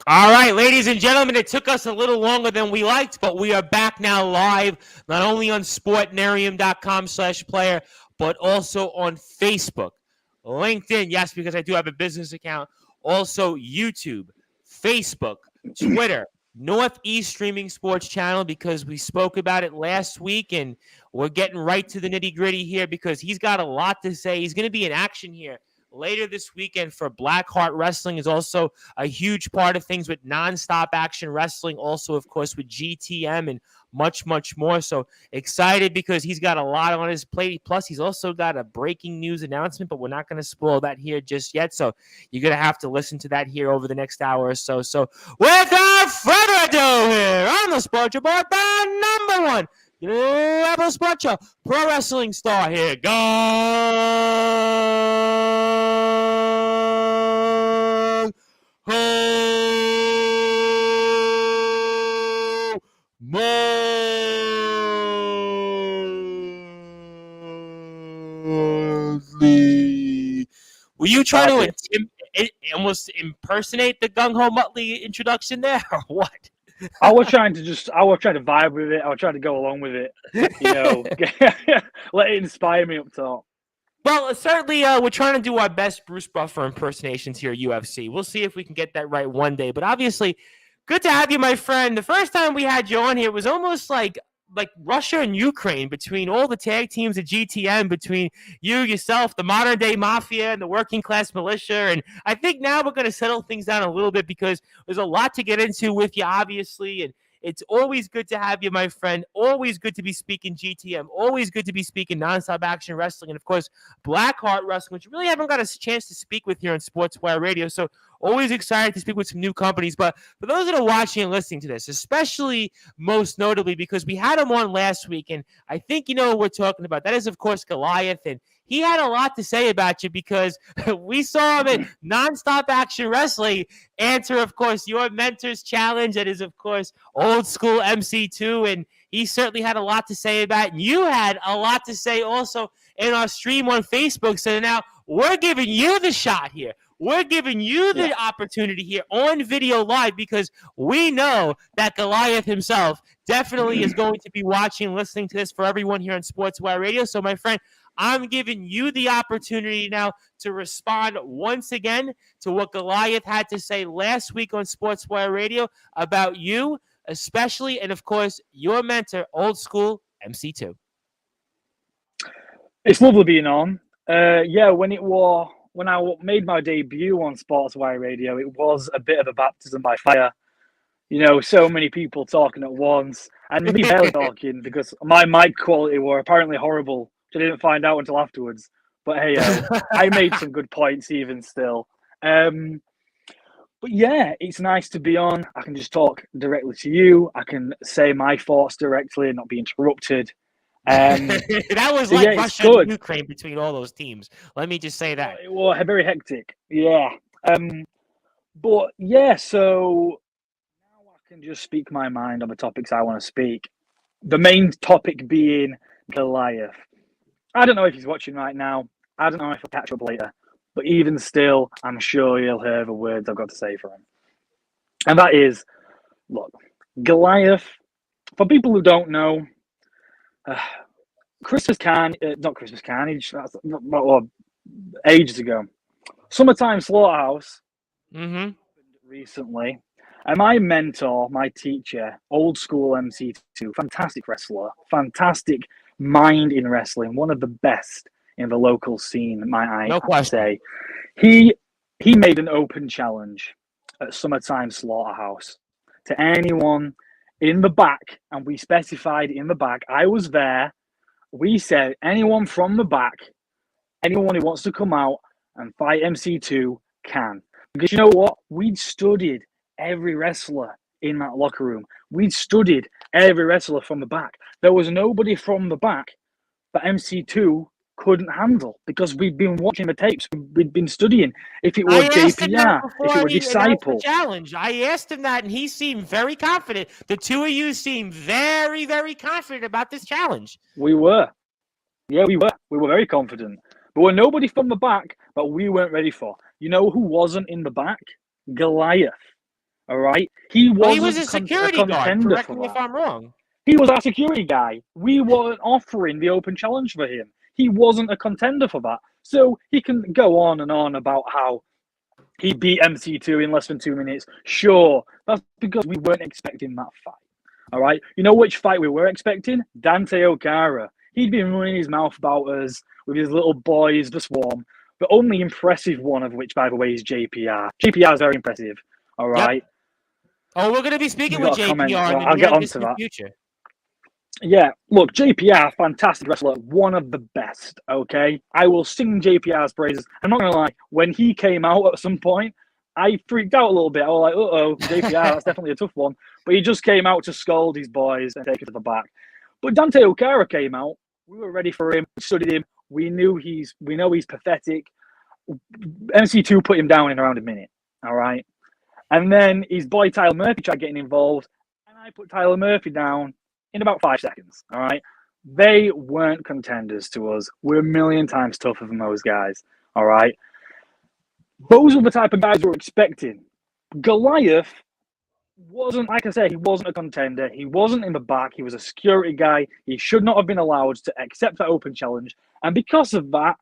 All right, ladies and gentlemen, it took us a little longer than we liked, but we are back now live, not only on sportnarium.com/player, but also on Facebook, LinkedIn, yes, because I do have a business account, also YouTube, Facebook, Twitter, Northeast Streaming Sports Channel, because we spoke about it last week, and we're getting right to the nitty-gritty here because he's got a lot to say. He's going to be in action here later this weekend for Blackheart Wrestling, is also a huge part of things with nonstop action wrestling, also, of course, with GTM and much, much more. So excited because he's got a lot on his plate. Plus, he's also got a breaking news announcement, but we're not going to spoil that here just yet. So you're going to have to listen to that here over the next hour or so. So without further ado, here on the Sports Report, the number one Rebel Sports Show pro wrestling star here, Gung. Muttley. Were you trying to almost impersonate the Gung Ho Muttley introduction there, or what? I was trying to vibe with it. I was trying to go along with it. Let it inspire me up top. Well, certainly, we're trying to do our best Bruce Buffer impersonations here at UFC. We'll see if we can get that right one day. But obviously, good to have you, my friend. The first time we had you on here was almost like Russia and Ukraine, between all the tag teams at GTM, between you, yourself, the modern day mafia, and the working class militia. And I think now we're going to settle things down a little bit because there's a lot to get into with you, obviously. And it's always good to have you, my friend. Always good to be speaking GTM. Always good to be speaking nonstop action wrestling. And, of course, Blackheart Wrestling, which you really haven't got a chance to speak with here on Sportswire Radio. So always excited to speak with some new companies. But for those that are watching and listening to this, especially most notably because we had him on last week, and I think you know what we're talking about. That is, of course, Goliath. And he had a lot to say about you because we saw him in nonstop action wrestling answer, of course, your mentor's challenge. That is, of course, old school MC2. And he certainly had a lot to say about it. And you had a lot to say also in our stream on Facebook. So now we're giving you the shot here. We're giving you the opportunity here on video live because we know that Goliath himself definitely is going to be watching, listening to this for everyone here on Sportswire Radio. So, my friend, I'm giving you the opportunity now to respond once again to what Goliath had to say last week on Sportswire Radio about you, especially, and of course, your mentor, old school MC2. It's lovely being on. When I made my debut on Sportswire Radio, it was a bit of a baptism by fire. So many people talking at once, and me barely talking because my mic quality were apparently horrible, which I didn't find out until afterwards. But hey, I made some good points even still. But yeah, it's nice to be on. I can just talk directly to you. I can say my thoughts directly and not be interrupted. That was like Russia and Ukraine between all those teams. Let me just say that. It was very hectic. Yeah. But yeah, so now I can just speak my mind on the topics I want to speak. The main topic being Goliath. I don't know if he's watching right now. I don't know if he'll catch up later. But even still, I'm sure he'll hear the words I've got to say for him. And that is, look, Goliath, for people who don't know, not Christmas Carnage, that's ages ago. Summertime Slaughterhouse recently. And my mentor, my teacher, old school MC2, fantastic wrestler, fantastic mind in wrestling, one of the best in the local scene, might I say. He made an open challenge at Summertime Slaughterhouse to anyone in the back, and we specified in the back. I was there. We said anyone from the back, anyone who wants to come out and fight MC2 can. Because you know what? We'd studied every wrestler in that locker room. We'd studied every wrestler from the back. There was nobody from the back that MC2 couldn't handle because we'd been watching the tapes. We'd been studying. If it were JPR, if it were Disciple. Challenge. I asked him that, and he seemed very confident. The two of you seemed very, very confident about this challenge. We were. Yeah, we were. We were very confident. But there was nobody from the back that we weren't ready for. You know who wasn't in the back? Goliath. All right, he was wasn't a security guard. contender Correct for me if that. I'm wrong. He was our security guy. We weren't offering the open challenge for him. He wasn't a contender for that. So he can go on and on about how he beat MC2 in less than 2 minutes. Sure, that's because we weren't expecting that fight. All right, you know which fight we were expecting? Dante Okara. He'd been running his mouth about us with his little boys, the Swarm. The only impressive one of which, by the way, is JPR. JPR is very impressive. All right. Yep. Oh, we're going to be speaking with JPR in the I'll near get on to distant that. future. Yeah, look, JPR, fantastic wrestler, one of the best, okay? I will sing JPR's praises. I'm not going to lie, when he came out at some point, I freaked out a little bit. I was like, uh-oh, JPR, that's definitely a tough one. But he just came out to scold his boys and take it to the back. But Dante Okara came out. We were ready for him. We studied him. We know he's pathetic. MC2 put him down in around a minute, all right? And then his boy Tyler Murphy tried getting involved, and I put Tyler Murphy down in about 5 seconds, all right? They weren't contenders to us. We're a million times tougher than those guys, all right? Those were the type of guys we were expecting. Goliath wasn't, like I said, he wasn't a contender. He wasn't in the back. He was a security guy. He should not have been allowed to accept that open challenge. And because of that,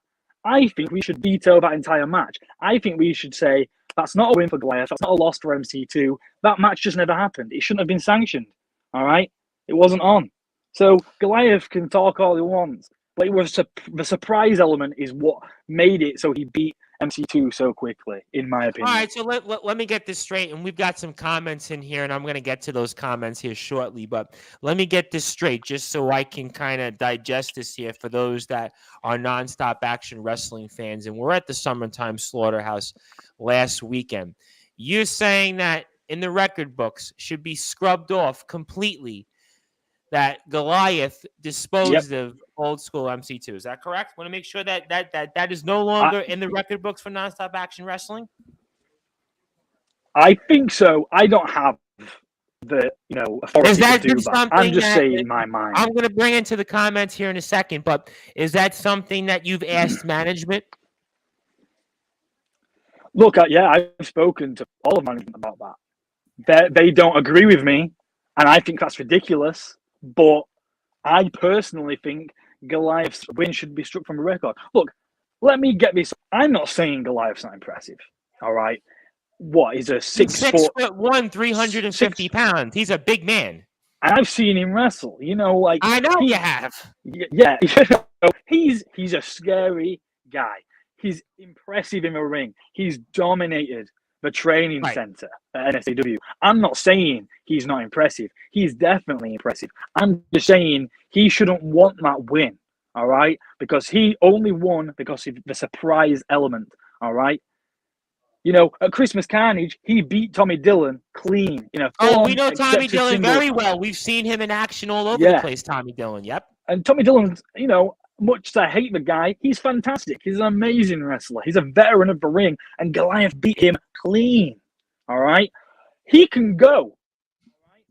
I think we should veto that entire match. I think we should say, that's not a win for Goliath. That's not a loss for MC2. That match just never happened. It shouldn't have been sanctioned, all right? It wasn't on. So Goliath can talk all he wants. But it was the surprise element is what made it so he beat MC2 so quickly, in my opinion. All right, so let me get this straight. And we've got some comments in here, and I'm going to get to those comments here shortly. But let me get this straight just so I can kind of digest this here for those that are nonstop action wrestling fans. And we're at the Summertime Slaughterhouse last weekend. You're saying that in the record books should be scrubbed off completely that Goliath disposed of old school MC2. Is that correct? Want to make sure that is no longer in the record books for nonstop action wrestling? I think so. I don't have the authority to do that. I'm just saying in my mind. I'm going to bring into the comments here in a second, but is that something that you've asked management? Look, I've spoken to all of management about that. They don't agree with me, and I think that's ridiculous. But I personally think Goliath's win should be struck from a record. Look, let me get this. I'm not saying Goliath's not impressive. All right. What? He's a 6'1", 350 pounds. He's a big man. And I've seen him wrestle. Like I know you have. Yeah. He's a scary guy. He's impressive in the ring. He's dominated the training center at NSAW. I'm not saying he's not impressive. He's definitely impressive. I'm just saying he shouldn't want that win, all right? Because he only won because of the surprise element, all right? At Christmas Carnage, he beat Tommy Dillon clean. We know Tommy Dillon very well. We've seen him in action all over the place, Tommy Dillon, yep. And Tommy Dillon's, much as I hate the guy, he's fantastic. He's an amazing wrestler. He's a veteran of the ring, and Goliath beat him clean. All right? He can go. All right?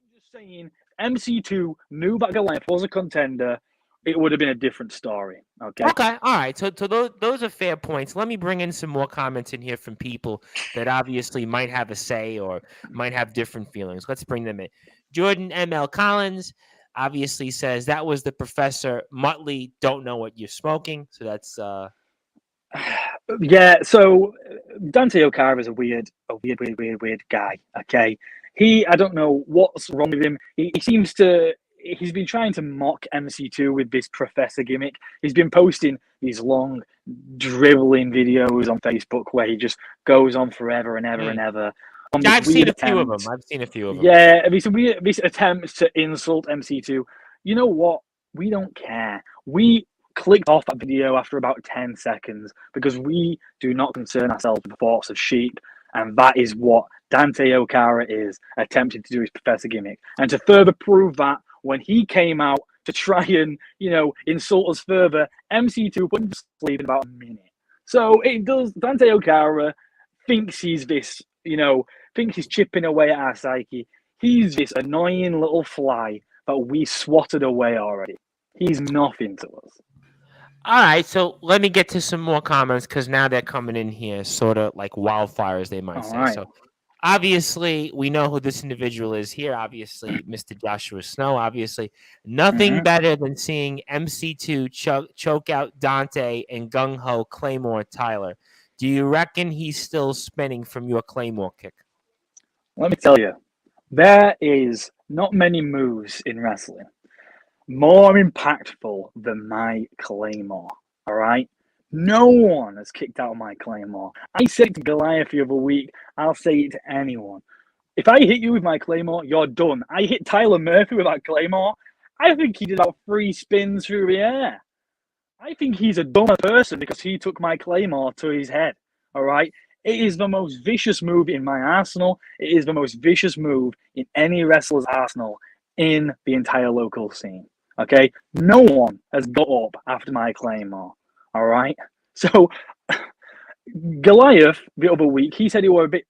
I'm just saying, MC2 knew that Goliath was a contender. It would have been a different story. Okay. Okay. All right. So those are fair points. Let me bring in some more comments in here from people that obviously might have a say or might have different feelings. Let's bring them in. Jordan M.L. Collins obviously says that was the Professor Muttley. Don't know what you're smoking. So that's yeah. So Dante Okara is a weird guy. Okay. I don't know what's wrong with him. He seems to. He's been trying to mock MC2 with this professor gimmick. He's been posting these long, dribbling videos on Facebook where he just goes on forever and ever and ever. I've seen a few of them. Yeah, these attempts to insult MC2. You know what? We don't care. We clicked off that video after about 10 seconds because we do not concern ourselves with the thoughts of sheep. And that is what Dante Okara is attempting to do his professor gimmick. And to further prove that, when he came out to try and, insult us further, MC2 put him to sleep in about a minute. So it does. Dante Okara thinks he's this, thinks he's chipping away at our psyche. He's this annoying little fly that we swatted away already. He's nothing to us. All right, so let me get to some more comments because now they're coming in here sort of like wildfires, they might All say. right. So obviously, we know who this individual is here. Obviously, Mr. Joshua Snow. Obviously, nothing Mm-hmm. better than seeing MC2 choke out Dante and Gung Ho Claymore Tyler. Do you reckon he's still spinning from your Claymore kick? Let me tell you, there is not many moves in wrestling more impactful than my Claymore. All right? No one has kicked out my Claymore. I said it to Goliath the other week. I'll say it to anyone. If I hit you with my Claymore, you're done. I hit Tyler Murphy with that Claymore. I think he did about 3 spins through the air. I think he's a dumber person because he took my Claymore to his head. All right? It is the most vicious move in my arsenal. It is the most vicious move in any wrestler's arsenal in the entire local scene. Okay? No one has got up after my Claymore. All right? So, Goliath, the other week, he said he were a bit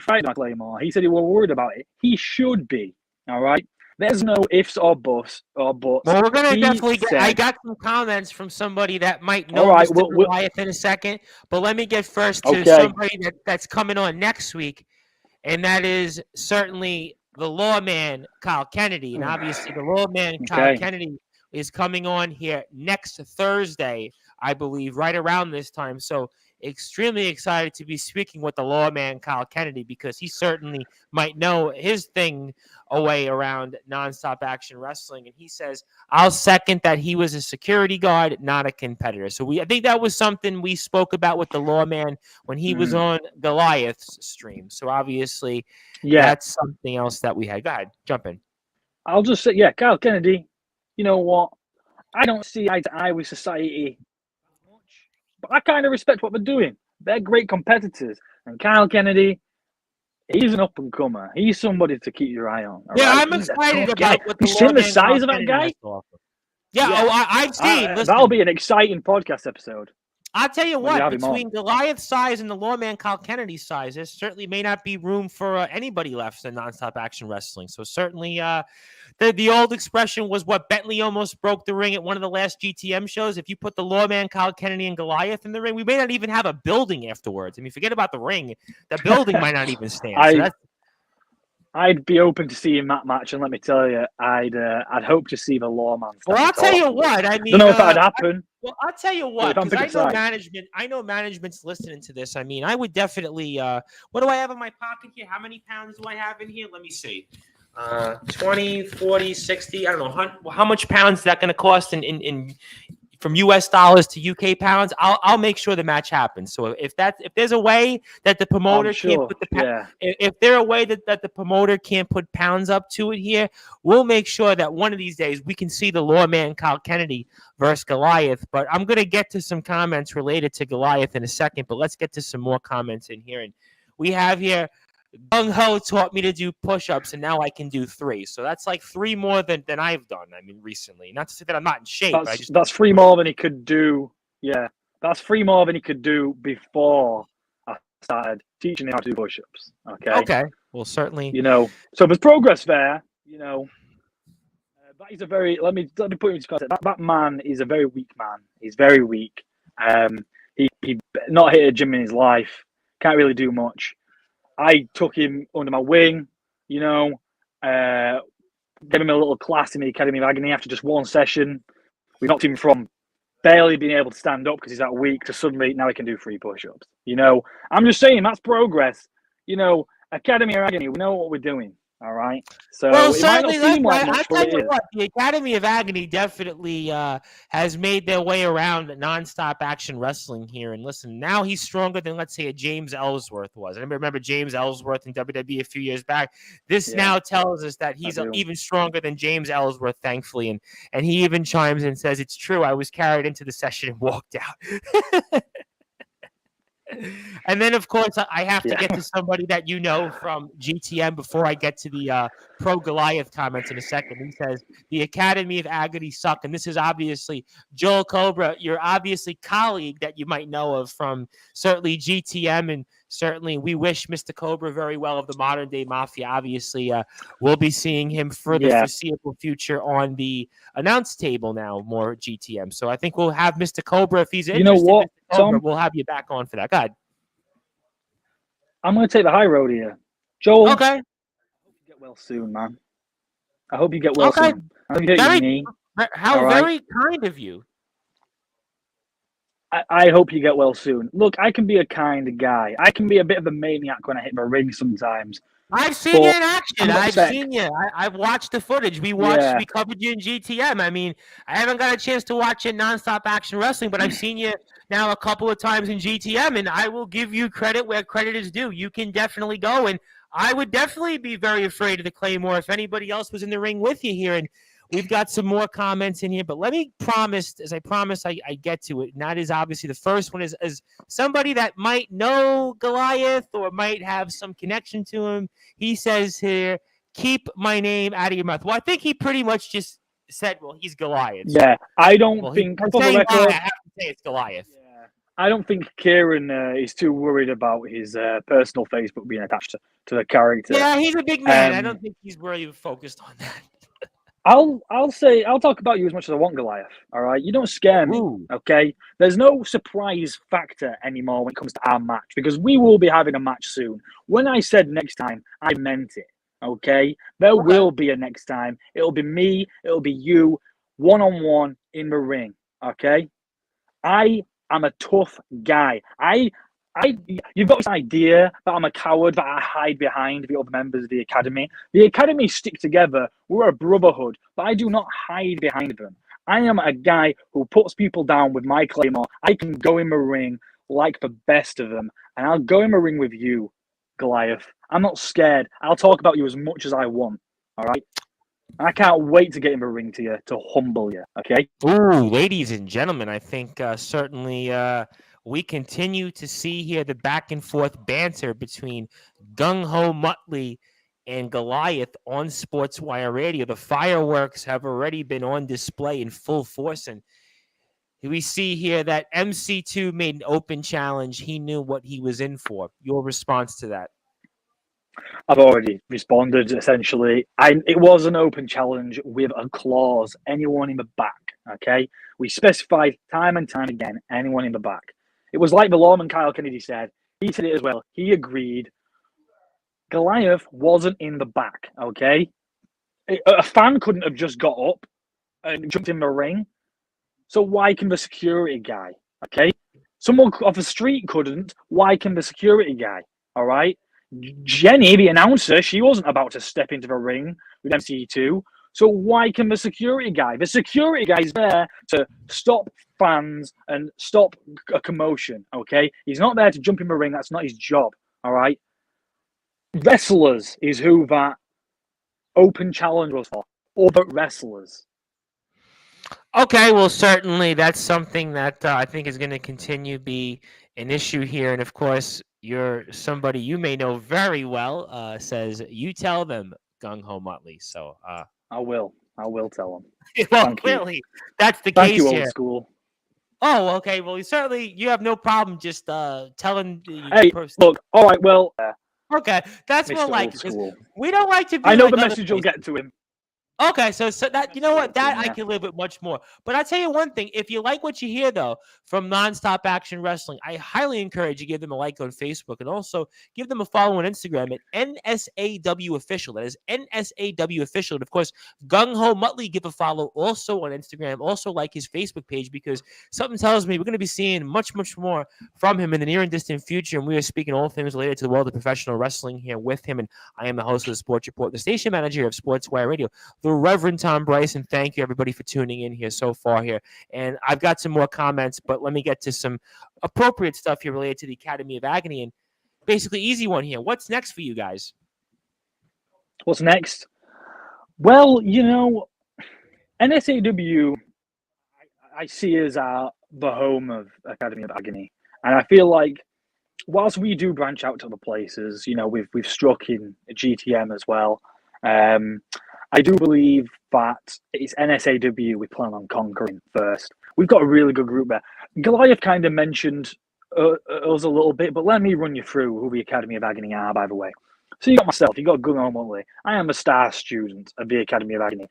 frightened of Claymore. He said he were worried about it. He should be. All right? There's no ifs or buts. Well, we're gonna definitely get. I Said, got some comments from somebody that might all know right, Mr. Goliath in a second, but let me get first to okay. somebody that's coming on next week, and that is certainly the lawman Kyle Kennedy, and obviously the lawman Kyle Okay. Kennedy is coming on here next Thursday, I believe, right around this time. So extremely excited to be speaking with the lawman Kyle Kennedy because he certainly might know his thing away around nonstop action wrestling. And he says, I'll second that he was a security guard, not a competitor. So I think that was something we spoke about with the lawman when he was on Goliath's stream. So obviously, that's something else that we had. Go ahead, jump in. I'll just say, yeah, Kyle Kennedy, you know what? I don't see eye to eye with society much, but I kind of respect what they're doing. They're great competitors. And Kyle Kennedy, he's an up and comer. He's somebody to keep your eye on. I'm excited about what the the lawman the size of that Kennedy guy? has to offer. Yeah, I've seen. That'll be an exciting podcast episode. I'll tell you what, between Goliath's size and the lawman Kyle Kennedy's size, there certainly may not be room for anybody left in nonstop action wrestling. So certainly the old expression was what Bentley almost broke the ring at one of the last GTM shows. If you put the lawman Kyle Kennedy and Goliath in the ring, we may not even have a building afterwards. I mean, forget about the ring. The building might not even stand. I'd be open to seeing that match, and let me tell you, I'd hope to see the lawman. Well, I'll tell you what. I mean, don't know if that'd happen. I'll tell you what, because I know management. I know management's listening to this. I mean, I would definitely. What do I have in my pocket here? How many pounds do I have in here? Let me see. 20, 40, 60. I don't know how much pounds is that going to cost in from US dollars to UK pounds. I'll make sure the match happens. So if there's a way that the promoter can't put if there's a way that the promoter can't put pounds up to it here, we'll make sure that one of these days we can see the lawman Kyle Kennedy versus Goliath. But I'm gonna get to some comments related to Goliath in a second. But let's get to some more comments in here. And we have here, Gung Ho taught me to do push-ups, and now I can do 3. So that's like 3 more than I've done. I mean, recently. Not to say that I'm not in shape. That's 3 more than he could do. Yeah, that's 3 more than he could do before I started teaching him how to do push-ups. Okay. Well, certainly. So there's progress there. But he's a very. Let me put him into context. That man is a very weak man. He's very weak. He not hit a gym in his life. Can't really do much. I took him under my wing, gave him a little class in the Academy of Agony after just 1 session. We knocked him from barely being able to stand up because he's that weak to suddenly now he can do 3 push-ups. I'm just saying that's progress. Academy of Agony, we know what we're doing. All right. So well, certainly I'll tell you what, the Academy of Agony definitely has made their way around nonstop action wrestling here. And listen, now he's stronger than, let's say, a James Ellsworth was. I remember James Ellsworth in WWE a few years back. This now tells us that he's even stronger than James Ellsworth, thankfully. And he even chimes in and says, it's true, I was carried into the session and walked out. And then, of course, I have to get to somebody that from GTM before I get to the pro Goliath comments in a second. He says, the Academy of Agony suck. And this is obviously Joel Cobra, your obviously colleague that you might know of from certainly GTM and certainly we wish Mr. Cobra very well of the Modern Day Mafia. Obviously, we'll be seeing him for the foreseeable future on the announce table now, more GTM. So I think we'll have Mr. Cobra, if he's interested, you know what, Mr. Cobra, Tom? we'll have you back on for that. Go ahead. I'm going to take the high road here. Joel, okay. I hope you get well soon, man. I hope you get well soon. I hope you hit your knee. How very kind of you. I hope you get well soon. Look, I can be a kind guy. I can be a bit of a maniac when I hit my ring sometimes. I've seen you in action. I've seen you. I've watched the footage. We covered you in GTM. I mean, I haven't got a chance to watch it nonstop action wrestling, but I've seen you now a couple of times in GTM, and I will give you credit where credit is due. You can definitely go, and I would definitely be very afraid of the Claymore if anybody else was in the ring with you here. And we've got some more comments in here, but let me promise, as I promised, I get to it. And that is obviously the first one is as somebody that might know Goliath or might have some connection to him. He says here, keep my name out of your mouth. Well, I think he pretty much just said, well, he's Goliath. Yeah, I don't think, for the record, I have to say it's Goliath. Yeah, I don't think Kieran is too worried about his personal Facebook being attached to the character. Yeah, he's a big man. I don't think he's really focused on that. I'll talk about you as much as I want, Goliath. All right, you don't scare me. Ooh. Okay, there's no surprise factor anymore when it comes to our match because we will be having a match soon. When I said next time, I meant it. Okay, there will be a next time. It'll be me. It'll be you, 1-on-1 in the ring. Okay, I am a tough guy. You've got this idea that I'm a coward, that I hide behind the other members of the academy. The academy stick together. We're a brotherhood, but I do not hide behind them. I am a guy who puts people down with my claymore. I can go in the ring like the best of them, and I'll go in the ring with you, Goliath. I'm not scared. I'll talk about you as much as I want, all right? I can't wait to get in the ring to you, to humble you, okay? Ooh, ladies and gentlemen, I think certainly we continue to see here the back and forth banter between Gung Ho Muttley and Goliath on Sportswire Radio. The fireworks have already been on display in full force, and we see here that MC2 made an open challenge. He knew what he was in for. Your response to that? I've already responded, essentially. It was an open challenge with a clause, anyone in the back, okay? We specified time and time again, anyone in the back. It was like the lawman Kyle Kennedy said. He said it as well. He agreed. Goliath wasn't in the back, okay? A fan couldn't have just got up and jumped in the ring. So why can the security guy, okay? Someone off the street couldn't. Why can the security guy, all right? Jenny, the announcer, she wasn't about to step into the ring with MC2. So why can the security guy? The security guy is there to stop fans and stop a commotion, okay? He's not there to jump in the ring. That's not his job, all right? Wrestlers is who that open challenge was for. Other wrestlers. Okay, well, certainly that's something that I think is going to continue to be an issue here. And, of course, you're somebody you may know very well, says, you tell them, Gung Ho Muttley. So I will tell them. Well, clearly, that's the Thank case you, here. old school. Oh, okay. Well, you have no problem just telling the hey, person. Look, all right, well. Okay, that's Mr. more like it. School. We don't like to be. I know like the message will get to him. Okay, so that you know what that I can live with much more. But I'll tell you one thing: if you like what you hear though from Nonstop Action Wrestling, I highly encourage you give them a like on Facebook and also give them a follow on Instagram at NSAW Official. That is NSAW Official. And of course, Gung Ho Muttley, give a follow also on Instagram. Also like his Facebook page because something tells me we're going to be seeing much more from him in the near and distant future. And we are speaking all things related to the world of professional wrestling here with him. And I am the host of the Sports Report, the station manager of Sportswire Radio. The Reverend Tom Bryson. Thank you, everybody, for tuning in here so far here. And I've got some more comments, but let me get to some appropriate stuff here related to the Academy of Agony. And basically, easy one here. What's next for you guys? What's next? Well, you know, NSAW, I see as the home of Academy of Agony. And I feel like whilst we do branch out to other places, you know, we've struck in GTM as well. I do believe that it's NSAW we plan on conquering first. We've got a really good group there. Goliath kind of mentioned us a little bit, but let me run you through who the Academy of Agony are, by the way. So you got myself, you got Gung and Muttley. I am a star student of the Academy of Agony.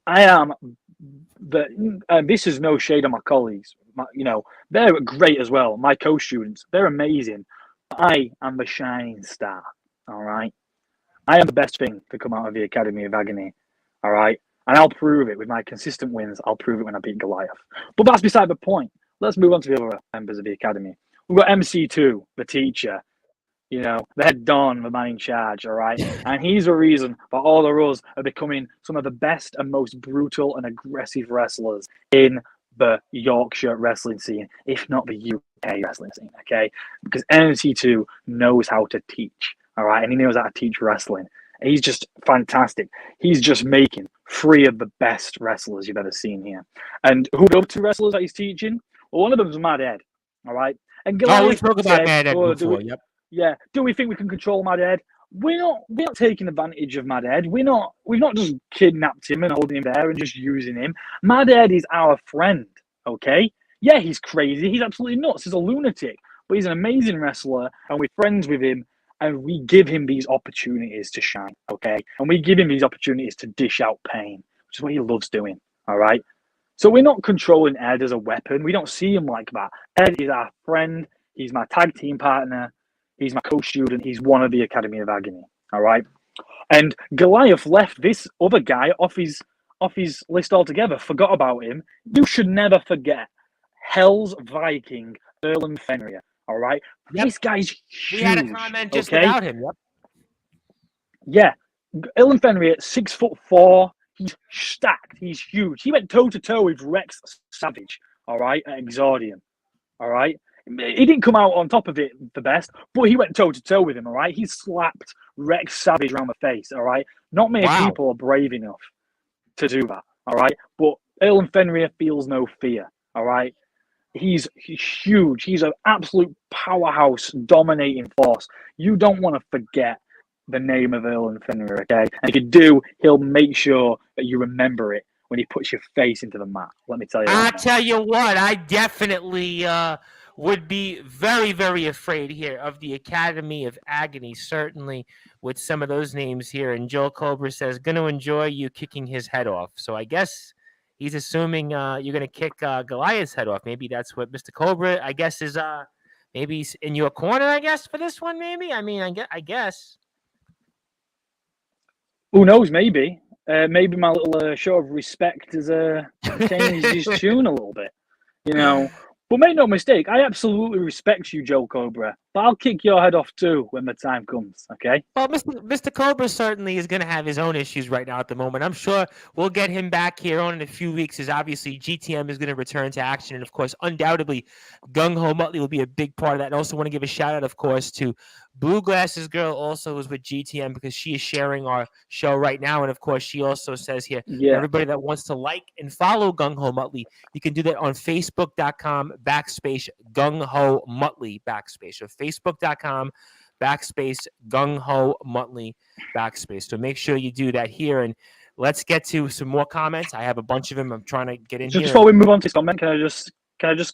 I am this is no shade on my colleagues. They're great as well. My co-students, they're amazing. I am the shining star. All right. I am the best thing to come out of the Academy of Agony. All right. And I'll prove it with my consistent wins. I'll prove it when I beat Goliath. But that's beside the point. Let's move on to the other members of the Academy. We've got MC2, the teacher. The head Don, the man in charge, all right? And he's the reason for all of us are becoming some of the best and most brutal and aggressive wrestlers in the Yorkshire wrestling scene, if not the UK wrestling scene, okay? Because MC2 knows how to teach, all right? And he knows how to teach wrestling. And he's just fantastic. He's just making 3 of the best wrestlers you've ever seen here. And who are the 2 wrestlers that he's teaching? Well, one of them is Mad Ed, all right? And we spoke about Mad Ed before, yep. Yeah. Do we think we can control Mad Ed? We're not taking advantage of Mad Ed. We've not just kidnapped him and holding him there and just using him. Mad Ed is our friend, okay? Yeah, he's crazy. He's absolutely nuts. He's a lunatic. But he's an amazing wrestler, and we're friends with him, and we give him these opportunities to shine, okay? And we give him these opportunities to dish out pain, which is what he loves doing, all right? So we're not controlling Ed as a weapon. We don't see him like that. Ed is our friend. He's my tag team partner. He's my co-student. He's one of the Academy of Agony. All right. And Goliath left this other guy off his list altogether. Forgot about him. You should never forget Hell's Viking, Erlen Fenrir. All right. Yep. This guy's huge. We had a comment just about him. Yep. Yeah. Erlen Fenrir, 6'4". He's stacked. He's huge. He went toe to toe with Rex Savage. All right. At Exordium. All right. He didn't come out on top of it the best, but he went toe-to-toe with him, all right? He slapped Rex Savage around the face, all right? Not many people are brave enough to do that, all right? But Erlen Fenrir feels no fear, all right? He's huge. He's an absolute powerhouse, dominating force. You don't want to forget the name of Erlen Fenrir, okay? And if you do, he'll make sure that you remember it when he puts your face into the mat. Let me tell you. I'll tell you what, I definitely would be very, very afraid here of the Academy of Agony, certainly with some of those names here. And Joel Cobra says, going to enjoy you kicking his head off. So I guess he's assuming you're going to kick Goliath's head off. Maybe that's what Mr. Cobra, I guess, is maybe in your corner, I guess, for this one, maybe? I mean, I guess. Who knows, maybe. Maybe my little show of respect has changed his tune a little bit, But make no mistake, I absolutely respect you, Joe Cobra. But I'll kick your head off too when the time comes, okay? Well, Mr. Cobra certainly is going to have his own issues right now at the moment. I'm sure we'll get him back here on in a few weeks, as obviously GTM is going to return to action. And, of course, undoubtedly, Gung Ho Muttley will be a big part of that. And also want to give a shout-out, of course, to Blue Glasses Girl, also is with GTM because she is sharing our show right now. And, of course, she also says here, everybody that wants to like and follow Gung Ho Muttley, you can do that on Facebook.com/Gung Ho Muttley /. So Facebook.com/Gung Ho Muttley /. So make sure you do that here. And let's get to some more comments. I have a bunch of them. I'm trying to get in here. Just before we move on to this comment, can I just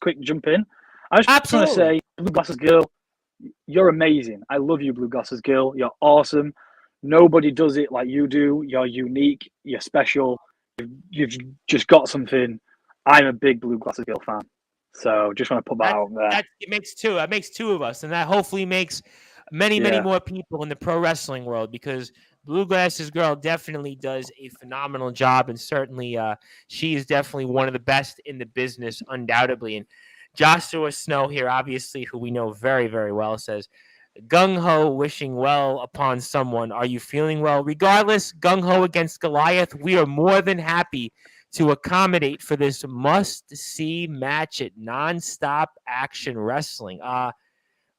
quick jump in? I was just trying to say, Blue Glasses Girl, you're amazing. I love you, Blue Glasses Girl. You're awesome. Nobody does it like you do. You're unique. You're special. You've just got something. I'm a big Blue Glasses Girl fan. So just want to put that out there. It makes 2. That makes 2 of us. And that hopefully makes many more people in the pro wrestling world, because Blue Glasses Girl definitely does a phenomenal job. And certainly she is definitely one of the best in the business, undoubtedly. And Joshua Snow here, obviously, who we know very, very well, says, Gung Ho wishing well upon someone. Are you feeling well? Regardless, Gung Ho against Goliath, we are more than happy to accommodate for this must-see match at Nonstop Action Wrestling.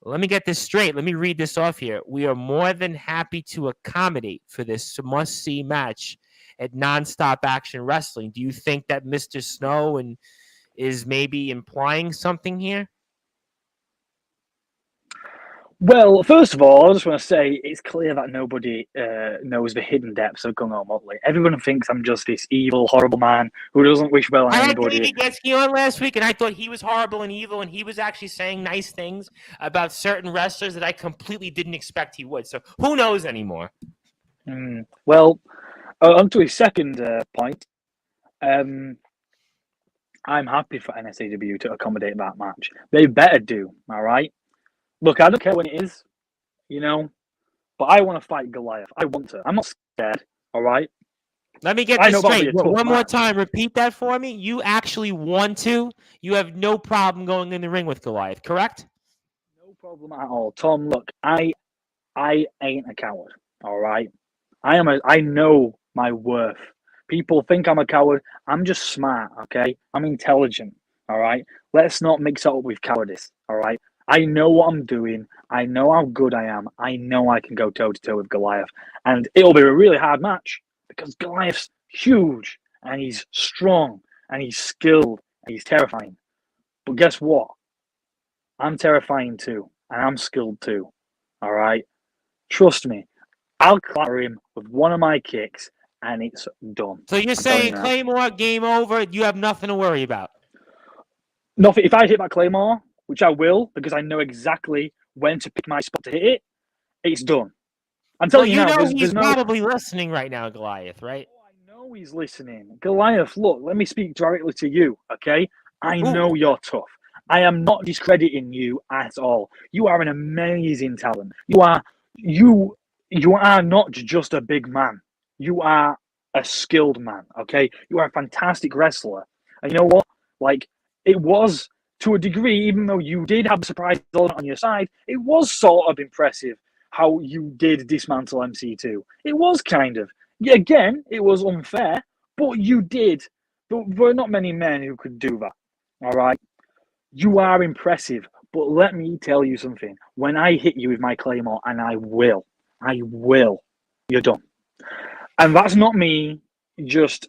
Let me get this straight. Let me read this off here. We are more than happy to accommodate for this must-see match at Nonstop Action Wrestling. Do you think that Mr. Snow is maybe implying something here? Well, first of all, I just want to say it's clear that nobody knows the hidden depths of Gung Muttley. Everyone thinks I'm just this evil, horrible man who doesn't wish well on I had anybody. David Getsky on last week, and I thought he was horrible and evil, and he was actually saying nice things about certain wrestlers that I completely didn't expect he would. So who knows anymore? Well, on to his second point. I'm happy for NSAW to accommodate that match. They better do, all right? Look, I don't care when it is, but I want to fight Goliath. I want to. I'm not scared, all right? Let me get this straight. One more time. Repeat that for me. You actually want to. You have no problem going in the ring with Goliath, correct? No problem at all. Tom, look, I ain't a coward, all right? I know my worth. People think I'm a coward. I'm just smart, okay? I'm intelligent, all right? Let's not mix it up with cowardice, all right? I know what I'm doing. I know how good I am. I know I can go toe-to-toe with Goliath. And it'll be a really hard match because Goliath's huge and he's strong and he's skilled and he's terrifying. But guess what? I'm terrifying too and I'm skilled too, all right? Trust me. I'll clatter him with one of my kicks and it's done. So you're saying Claymore, game over, you have nothing to worry about? Nothing. If I hit that Claymore, which I will, because I know exactly when to pick my spot to hit it, it's done. I'm telling you now. He's probably listening right now, Goliath, right? Oh, I know he's listening. Goliath, look, let me speak directly to you, okay? I know you're tough. I am not discrediting you at all. You are an amazing talent. You are not just a big man. You are a skilled man, okay? You are a fantastic wrestler. And you know what? Like, it was, to a degree, even though you did have a surprise element on your side, it was sort of impressive how you did dismantle MC2. It was kind of. Again, it was unfair, but you did. There were not many men who could do that, all right? You are impressive, but let me tell you something. When I hit you with my Claymore, and I will, you're done. And that's not me just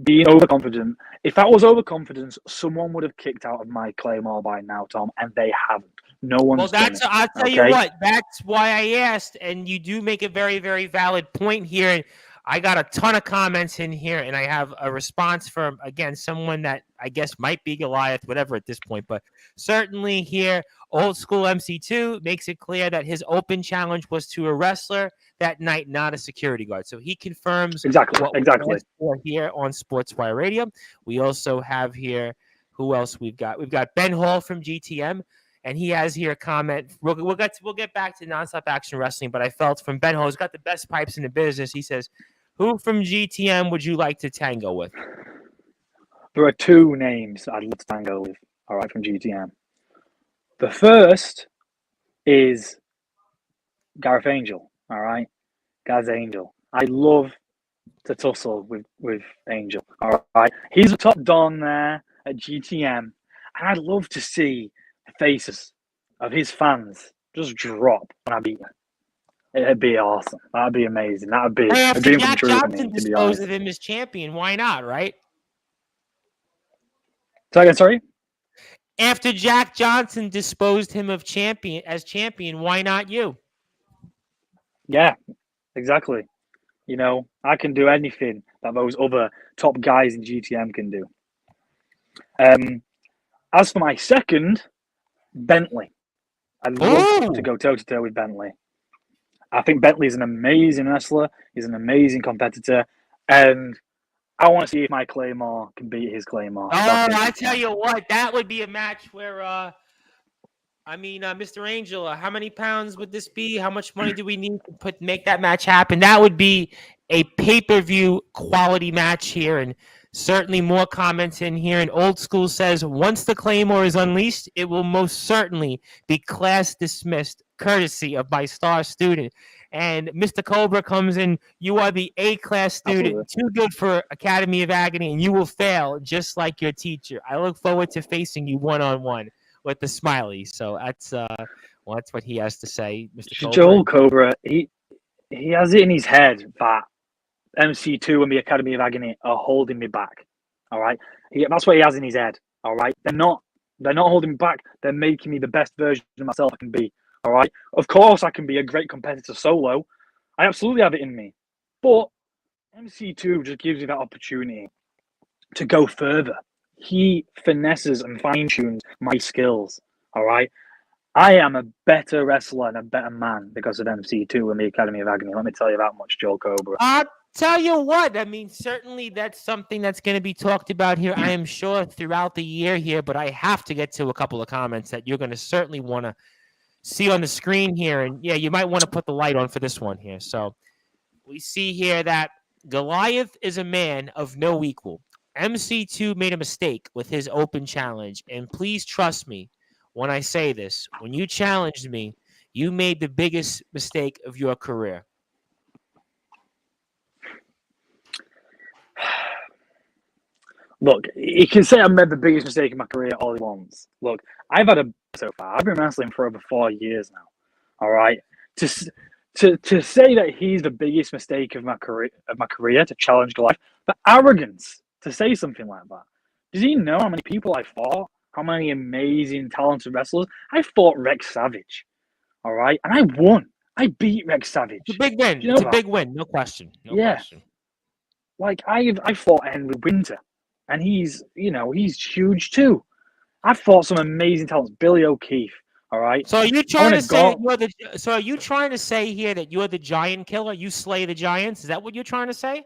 being overconfident. If that was overconfidence, someone would have kicked out of my Claymore by now, Tom, and they haven't. No one's done it. I'll tell you what, that's why I asked, and you do make a very, very valid point here. And I got a ton of comments in here, and I have a response from, again, someone that I guess might be Goliath, whatever at this point. But certainly here, old school MC2 makes it clear that his open challenge was to a wrestler that night, not a security guard. So he confirms exactly here on Sportswire Radio. We also have here, who else we've got? We've got Ben Hall from GTM. And he has here a comment. We'll get back to Nonstop Action Wrestling, but I felt from Ben Hall, who's got the best pipes in the business. He says, who from GTM would you like to tango with? There are two names I'd love to tango with, all right, from GTM. The first is Gareth Angel, all right? Gaz Angel. I'd love to tussle with Angel, all right? He's the top don there at GTM, and I'd love to see the faces of his fans just drop when I beat him. It'd be awesome. That'd be amazing. That'd be a dream come true for me, to be honest. Of him as champion, why not, right? Say again, sorry? After Jack Johnson disposed him of champion, why not you? Yeah, exactly. You know, I can do anything that those other top guys in GTM can do. As for my second, Bentley. I'd love to go toe-to-toe with Bentley. I think Bentley's an amazing wrestler. He's an amazing competitor. And I want to see if my Claymore can beat his Claymore. Oh, I tell you what, that would be a match where, Mr. Angel, how many pounds would this be? How much money do we need to make that match happen? That would be a pay-per-view quality match here. And certainly more comments in here. And Old School says, once the Claymore is unleashed, it will most certainly be class dismissed, courtesy of my star student. And Mr. Cobra comes in, you are the A-class student, Too good for Academy of Agony, and you will fail just like your teacher. I look forward to facing you one-on-one with the smiley. So that's what he has to say, Mr. Cobra. Joel Cobra, he has it in his head that MC2 and the Academy of Agony are holding me back. All right, that's what he has in his head. All right, they're not holding me back. They're making me the best version of myself I can be. All right. Of course, I can be a great competitor solo. I absolutely have it in me. But MC2 just gives you that opportunity to go further. He finesses and fine-tunes my skills. All right. I am a better wrestler and a better man because of MC2 in the Academy of Agony. Let me tell you that much, Joe Cobra. I'll tell you what. I mean, certainly that's something that's going to be talked about here, I am sure, throughout the year here. But I have to get to a couple of comments that you're going to certainly want to see on the screen here. And, yeah, you might want to put the light on for this one here. So we see here that Goliath is a man of no equal. MC2 made a mistake with his open challenge. And please trust me when I say this. When you challenged me, you made the biggest mistake of your career. Look, he can say I made the biggest mistake in my career all he wants. Look, I've had a so far. I've been wrestling for over 4 years now. All right, to say that he's the biggest mistake of my career to challenge Goliath, the arrogance to say something like that. Does he know how many people I fought? How many amazing, talented wrestlers? I fought Rex Savage. All right, and I won. I beat Rex Savage. It's a big win. It's a big win. No question. No question. Like I fought Henry Winter. And he's huge too. I've fought some amazing talents. Billy O'Keefe. All right. So are you trying to say are you trying to say here that you're the giant killer? You slay the giants? Is that what you're trying to say?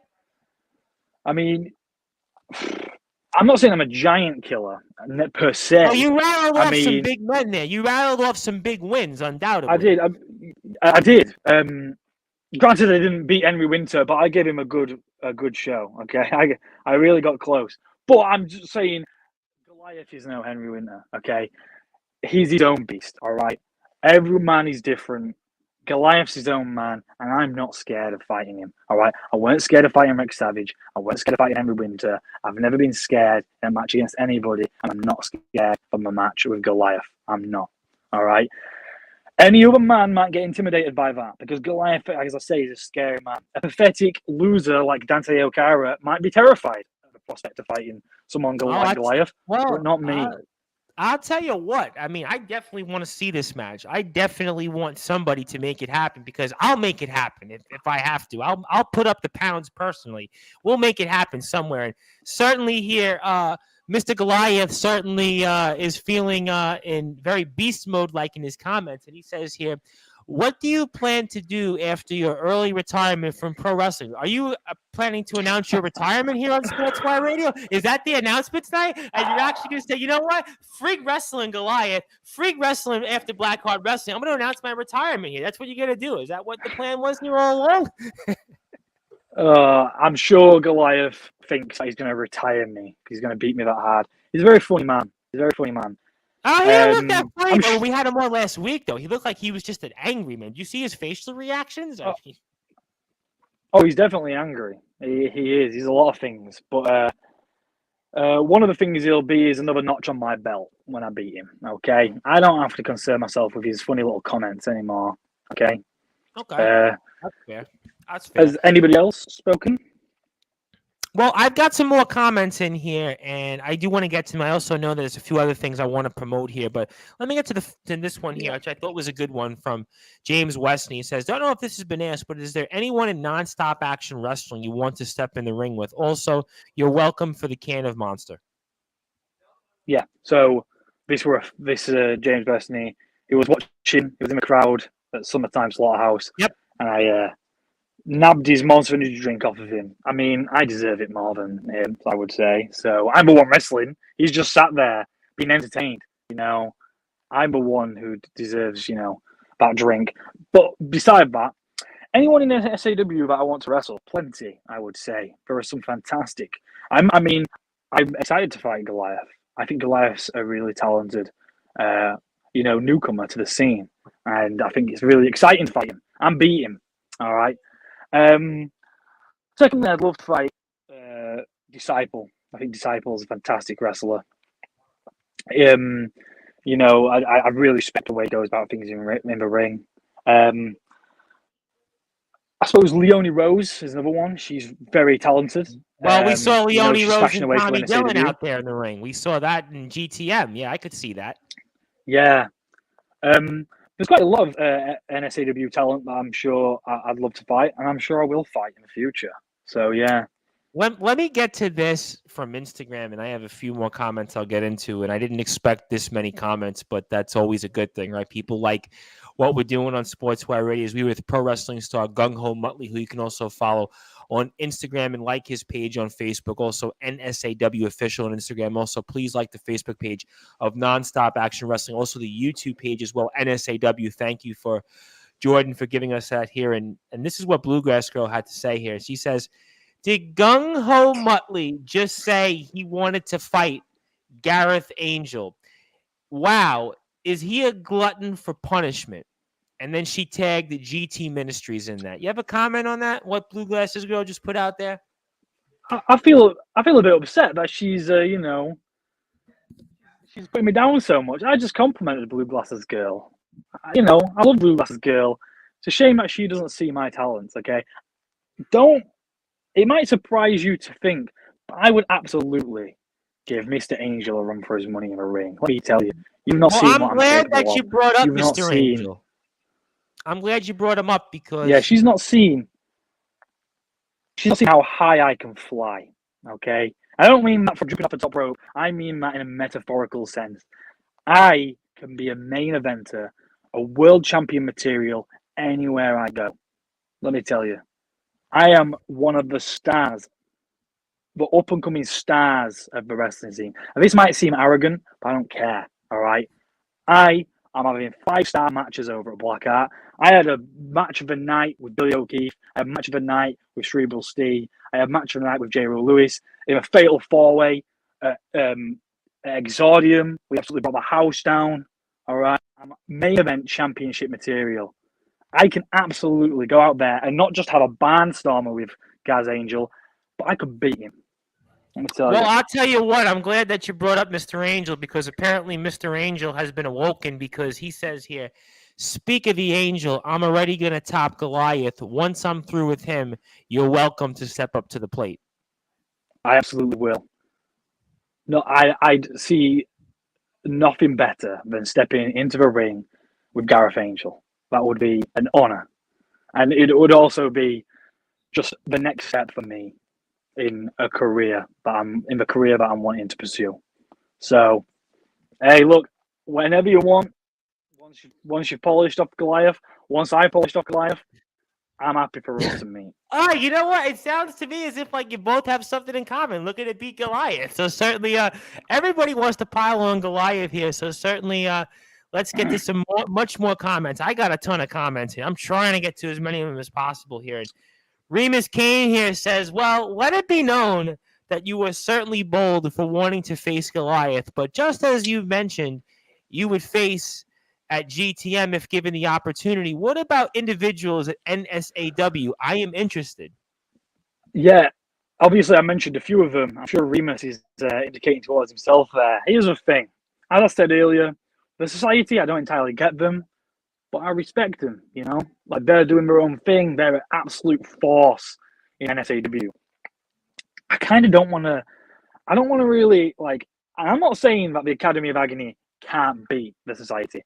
I mean, I'm not saying I'm a giant killer per se. Oh, you rattled off some big men there. You rattled off some big wins, undoubtedly. I did. I did. Granted, I didn't beat Henry Winter, but I gave him a good show. Okay, I really got close. But I'm just saying, Goliath is no Henry Winter. Okay, he's his own beast. All right, every man is different. Goliath's his own man, and I'm not scared of fighting him. All right, I weren't scared of fighting Rex Savage. I weren't scared of fighting Henry Winter. I've never been scared in a match against anybody, and I'm not scared of a match with Goliath. I'm not. All right. Any other man might get intimidated by that because Goliath, as I say, is a scary man. A pathetic loser like Dante Okara might be terrified of the prospect of fighting someone like Goliath, but not me. I'll tell you what. I mean, I definitely want to see this match. I definitely want somebody to make it happen because I'll make it happen if I have to. I'll put up the pounds personally. We'll make it happen somewhere. And certainly here, Mr. Goliath certainly is feeling in very beast mode like in his comments. And he says here, what do you plan to do after your early retirement from pro wrestling? Are you planning to announce your retirement here on Sportswire Radio? Is that the announcement tonight? And you're actually going to say, you know what? Freak wrestling Goliath, freak wrestling after Blackheart wrestling. I'm going to announce my retirement here. That's what you're going to do. Is that what the plan was here all along? I'm sure Goliath thinks that he's going to retire me. He's going to beat me that hard. He's a very funny man. Oh, he looked that funny. We had him on last week, though. He looked like he was just an angry man. Do you see his facial reactions? He's definitely angry. He is. He's a lot of things. But one of the things he'll be is another notch on my belt when I beat him. Okay? I don't have to concern myself with his funny little comments anymore. Okay? Okay. That's fair. Has anybody else spoken? Well, I've got some more comments in here, and I do want to get to them. I also know there's a few other things I want to promote here, but let me get to this one here, which I thought was a good one from James Westney. He says, don't know if this has been asked, but is there anyone in nonstop action wrestling you want to step in the ring with? Also, you're welcome for the can of Monster. Yeah, so this James Westney. He was watching, he was in the crowd at Summertime Slaughterhouse. Yep. And I nabbed his Monster Energy drink off of him. I mean, I deserve it more than him, I would say. So I'm the one wrestling. He's just sat there being entertained. I'm the one who deserves, that drink. But beside that, anyone in the SAW that I want to wrestle, plenty, I would say. There are some fantastic. I'm excited to fight Goliath. I think Goliath's a really talented, newcomer to the scene. And I think it's really exciting to fight him and beat him. All right. Secondly, I'd love to fight Disciple. I think Disciple is a fantastic wrestler. I really respect the way he goes about things in the ring. I suppose Leonie Rose is another one. She's very talented. Well, we saw Leonie Rose and Tommy Dillon out there in the ring. We saw that in GTM. Yeah, I could see that. Yeah. there's quite a lot of NSAW talent that I'm sure I'd love to fight, and I'm sure I will fight in the future. So yeah. Let me get to this from Instagram, and I have a few more comments I'll get into. And I didn't expect this many comments, but that's always a good thing, right? People like what we're doing on Sportswire Radio. We were with pro wrestling star Gung Muttley, who you can also follow on Instagram and like his page on Facebook. Also, NSAW official on Instagram. Also, please like the Facebook page of Nonstop Action Wrestling. Also, the YouTube page as well, NSAW. Thank you for Jordan for giving us that here. And this is what Bluegrass Girl had to say here. She says, did Gung Ho Muttley just say he wanted to fight Gareth Angel? Wow, is he a glutton for punishment? And then she tagged the GT Ministries in that. You have a comment on that? What Blue Glasses Girl just put out there? I feel a bit upset that she's she's putting me down so much. I just complimented Blue Glasses Girl. I love Blue Glasses Girl. It's a shame that she doesn't see my talents. Okay, It might surprise you to think, but I would absolutely give Mr. Angel a run for his money in a ring. Let me tell you. You've not seen what I'm glad that you brought up You've Mr. Angel. I'm glad you brought him up because... Yeah, she's not seen how high I can fly, okay? I don't mean that for jumping off the top rope. I mean that in a metaphorical sense. I can be a main eventer, a world champion material anywhere I go. Let me tell you. I am one of the stars, the up-and-coming stars of the wrestling scene. And this might seem arrogant, but I don't care, all right? I am having 5-star matches over at Blackheart. I had a match of the night with Billy O'Keefe. I had a match of the night with Cerebral Steve. I had a match of the night with J. Rowe Lewis. In a fatal four-way at Exordium, we absolutely brought the house down, all right? I'm main event championship material. I can absolutely go out there and not just have a barnstormer with Gaz Angel, but I could beat him. I'll tell you what. I'm glad that you brought up Mr. Angel because apparently Mr. Angel has been awoken because he says here, speak of the Angel, I'm already going to top Goliath. Once I'm through with him, you're welcome to step up to the plate. I absolutely will. No, I'd see nothing better than stepping into the ring with Gareth Angel. That would be an honor. And it would also be just the next step for me in the career that I'm wanting to pursue. So, hey, look, whenever you want, once you've polished off Goliath, once I polished off Goliath, I'm happy for us to meet. Oh, you know what? It sounds to me as if like you both have something in common. Looking to beat Goliath. So certainly, everybody wants to pile on Goliath here. So certainly, let's get to some much more comments. I got a ton of comments here. I'm trying to get to as many of them as possible here. And Remus Kane here says, well, let it be known that you were certainly bold for wanting to face Goliath. But just as you mentioned, you would face at GTM if given the opportunity. What about individuals at NSAW? I am interested. Yeah, obviously I mentioned a few of them. I'm sure Remus is indicating towards himself there. Here's the thing. As I said earlier, the society, I don't entirely get them, but I respect them, Like, they're doing their own thing. They're an absolute force in NSAW. I kind of don't want to really, like, and I'm not saying that the Academy of Agony can't beat the society.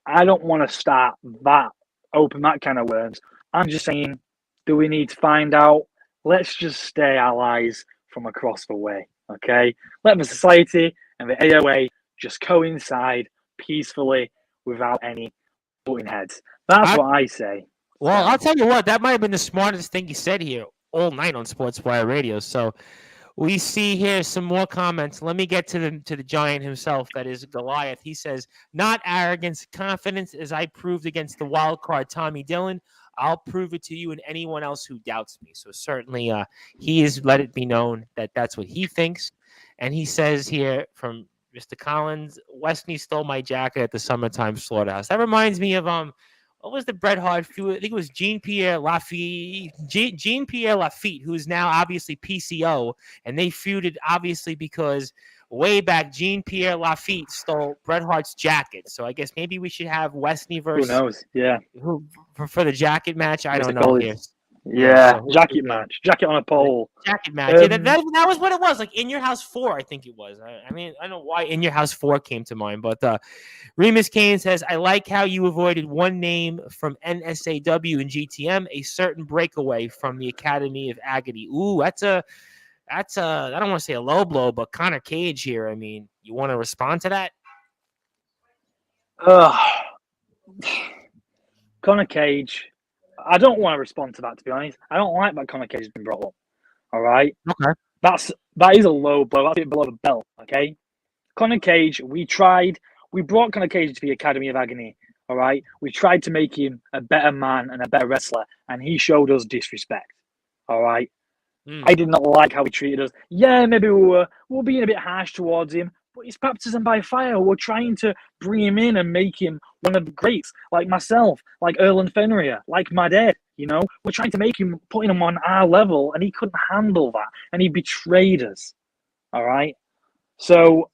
I don't want to open that kind of worms. I'm just saying, do we need to find out? Let's just stay allies from across the way, okay? Let the society and the AOA just coincide peacefully without any butting heads. That's what I say. Well, I'll tell you what, that might have been the smartest thing you said here all night on Sportswire Radio. So we see here some more comments. Let me get to the giant himself, that is Goliath. He says, not arrogance, confidence, as I proved against the wild card Tommy Dillon. I'll prove it to you and anyone else who doubts me. So certainly he has let it be known that that's what he thinks. And he says here from Mr. Collins, Westney stole my jacket at the Summertime Slaughterhouse. That reminds me of what was the Bret Hart feud? I think it was Jean-Pierre Lafitte, who's now obviously PCO, and they feuded obviously because way back Jean-Pierre Lafitte stole Bret Hart's jacket. So I guess maybe we should have Westney versus who knows? Yeah, for the jacket match. I don't know here. Yeah, so jacket match, jacket on a pole. Jacket match. Yeah, that was what it was. Like In Your House 4, I think it was. I mean, I don't know why In Your House 4 came to mind, but Remus Kane says, I like how you avoided one name from NSAW and GTM, a certain breakaway from the Academy of Agony. Ooh, that's a I don't want to say a low blow, but Connor Cage here. I mean, you want to respond to that? Connor Cage. I don't want to respond to that, to be honest. I don't like that Connor Cage has been brought up. All right. Okay. That is a low blow. That's a bit below the belt. Okay. Connor Cage, we brought Connor Cage to the Academy of Agony. All right. We tried to make him a better man and a better wrestler, and he showed us disrespect. All right. I did not like how he treated us. Yeah, maybe we were being a bit harsh towards him, but it's baptism by fire. We're trying to bring him in and make him one of the greats, like myself, like Erland Fenrir, like my dad. You know, we're trying to make him, putting him on our level, and he couldn't handle that, and he betrayed us. All right. So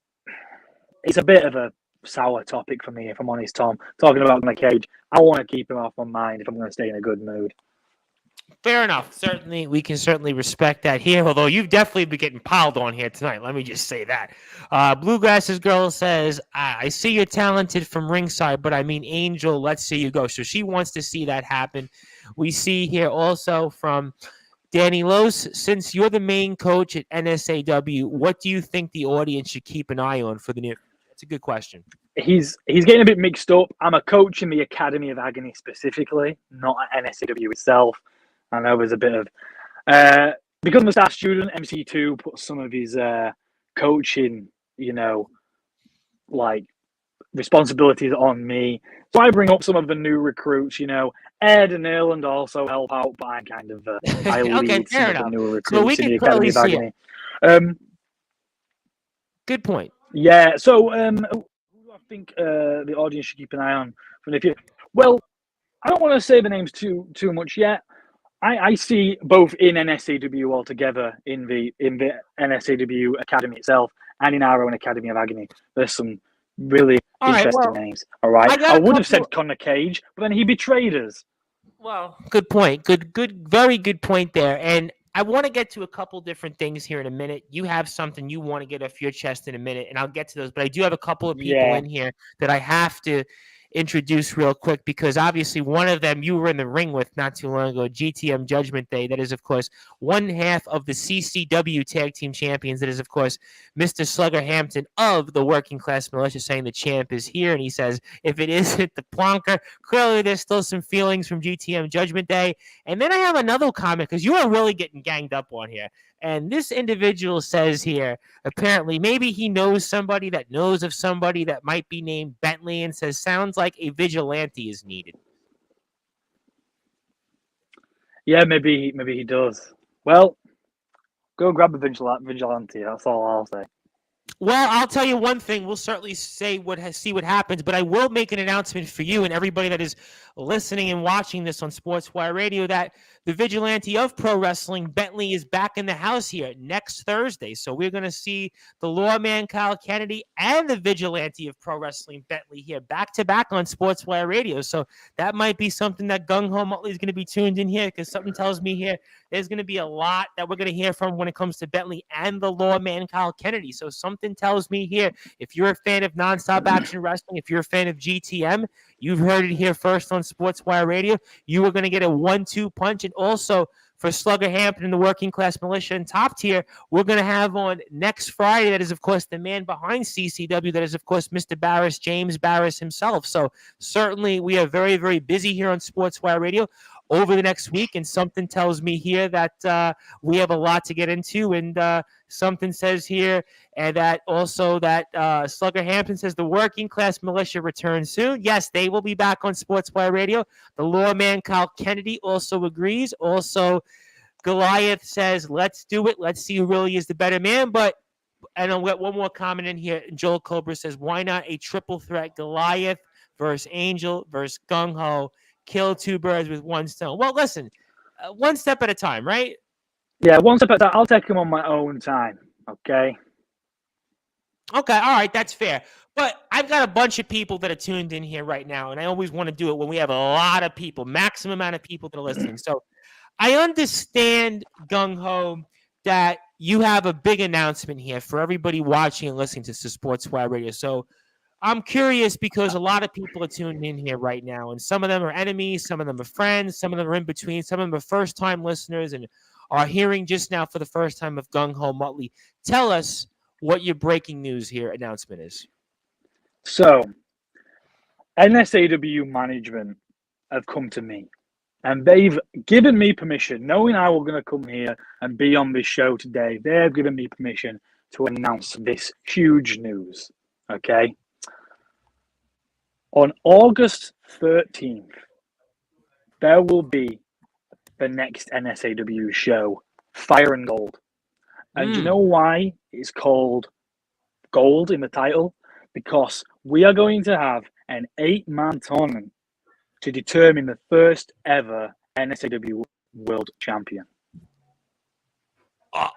it's a bit of a sour topic for me, if I'm honest, Tom. Talking about Connor Cage, I want to keep him off my mind if I'm going to stay in a good mood. Fair enough. Certainly, we can certainly respect that here, although you've definitely been getting piled on here tonight. Let me just say that. Bluegrass's girl says, I see you're talented from ringside, but I mean, Angel, let's see you go. So she wants to see that happen. We see here also from Danny Los, since you're the main coach at NSAW, what do you think the audience should keep an eye on for the near future? That's a good question. He's getting a bit mixed up. I'm a coach in the Academy of Agony specifically, not at NSAW itself. I know there's a bit of because I'm a staff student, MC2 put some of his coaching, like responsibilities on me. So I bring up some of the new recruits, Ed and Erland also help out, but I'm kind of I lead some of the newer recruits in the Academy of Agony. Good point. Yeah, so who do I think the audience should keep an eye on from the future? Well, I don't want to say the names too much yet. I see both in NSAW altogether, in the NSAW Academy itself, and in our own Academy of Agony. There's some really interesting names. All right, I would have said Connor Cage, but then he betrayed us. Well, good point. Good, very good point there. And I want to get to a couple different things here in a minute. You have something you want to get off your chest in a minute, and I'll get to those. But I do have a couple of people in here that I have to introduce real quick, because obviously one of them you were in the ring with not too long ago, GTM Judgment Day. That is, of course, one half of the CCW Tag Team Champions. That is, of course, Mr. Slugger Hampton of the Working Class Militia, saying the champ is here. And he says, if it isn't the plonker, clearly there's still some feelings from GTM Judgment Day. And then I have another comment, because you are really getting ganged up on here. And this individual says here, apparently, maybe he knows somebody that knows of somebody that might be named Bentley, and says, sounds like a vigilante is needed. Yeah, maybe he does. Well, go grab a vigilante. That's all I'll say. Well, I'll tell you one thing. We'll certainly see what happens, but I will make an announcement for you and everybody that is listening and watching this on Sportswire Radio that the vigilante of pro wrestling, Bentley, is back in the house here next Thursday. So we're going to see the lawman Kyle Kennedy and the vigilante of pro wrestling, Bentley, here back-to-back on Sportswire Radio. So that might be something that Gung Ho Muttley is going to be tuned in here, because something tells me here there's going to be a lot that we're going to hear from when it comes to Bentley and the lawman Kyle Kennedy. So something tells me here, if you're a fan of nonstop action wrestling, if you're a fan of GTM, you've heard it here first on Sportswire Radio. You are going to get a 1-2 punch. And also for Slugger Hampton and the Working Class Militia and Top Tier, we're going to have on next Friday, that is, of course, the man behind CCW, that is, of course, Mr. Barris, James Barris himself. So certainly we are very, very busy here on Sportswire Radio over the next week, and something tells me here that we have a lot to get into, and something says here, and that also that Slugger Hampton says the Working Class Militia returns soon. Yes, they will be back on Sportswire Radio. The lawman Kyle Kennedy also agrees. Also, Goliath says, let's do it. Let's see who really is the better man. And I'll get one more comment in here. Joel Cobra says, why not a triple threat, Goliath versus Angel versus Gung Ho? Kill two birds with one stone. Well, listen, one step at a time, right? Yeah, one step at a time. I'll take him on my own time, okay? Okay, all right, that's fair. But I've got a bunch of people that are tuned in here right now, and I always want to do it when we have a lot of people, maximum amount of people that are listening. So I understand, Gung Ho, that you have a big announcement here for everybody watching and listening to Sportswire Radio. So I'm curious because a lot of people are tuning in here right now, and some of them are enemies, some of them are friends, some of them are in between, some of them are first-time listeners and are hearing just now for the first time of Gung Ho Muttley. Tell us what your breaking news here announcement is. So, NSAW management have come to me, and they've given me permission, knowing I was going to come here and be on this show today. They've given me permission to announce this huge news. Okay. On August 13th, there will be the next NSAW show, Fire and Gold. And you know why it's called Gold in the title? Because we are going to have an 8-man tournament to determine the first ever NSAW World Champion.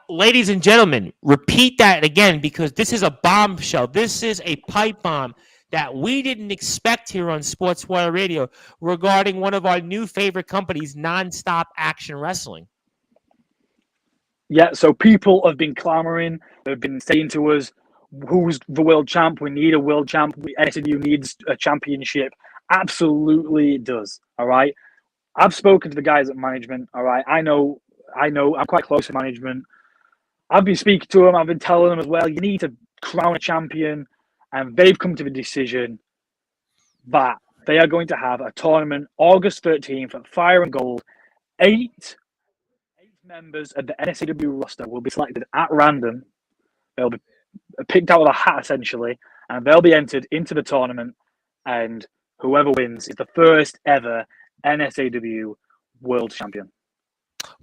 Ladies and gentlemen, repeat that again because this is a bombshell. This is a pipe bomb that we didn't expect here on Sportswire Radio regarding one of our new favorite companies, Nonstop Action Wrestling. Yeah, so people have been clamoring. They've been saying to us, who's the world champ? We need a world champ. NSAW needs a championship. Absolutely it does, all right? I've spoken to the guys at management, all right? I know, I'm quite close to management. I've been speaking to them. I've been telling them as well, you need to crown a champion. And they've come to the decision that they are going to have a tournament August 13th at Fire and Gold. Eight members of the NSAW roster will be selected at random. They'll be picked out of a hat, essentially, and they'll be entered into the tournament. And whoever wins is the first ever NSAW World Champion.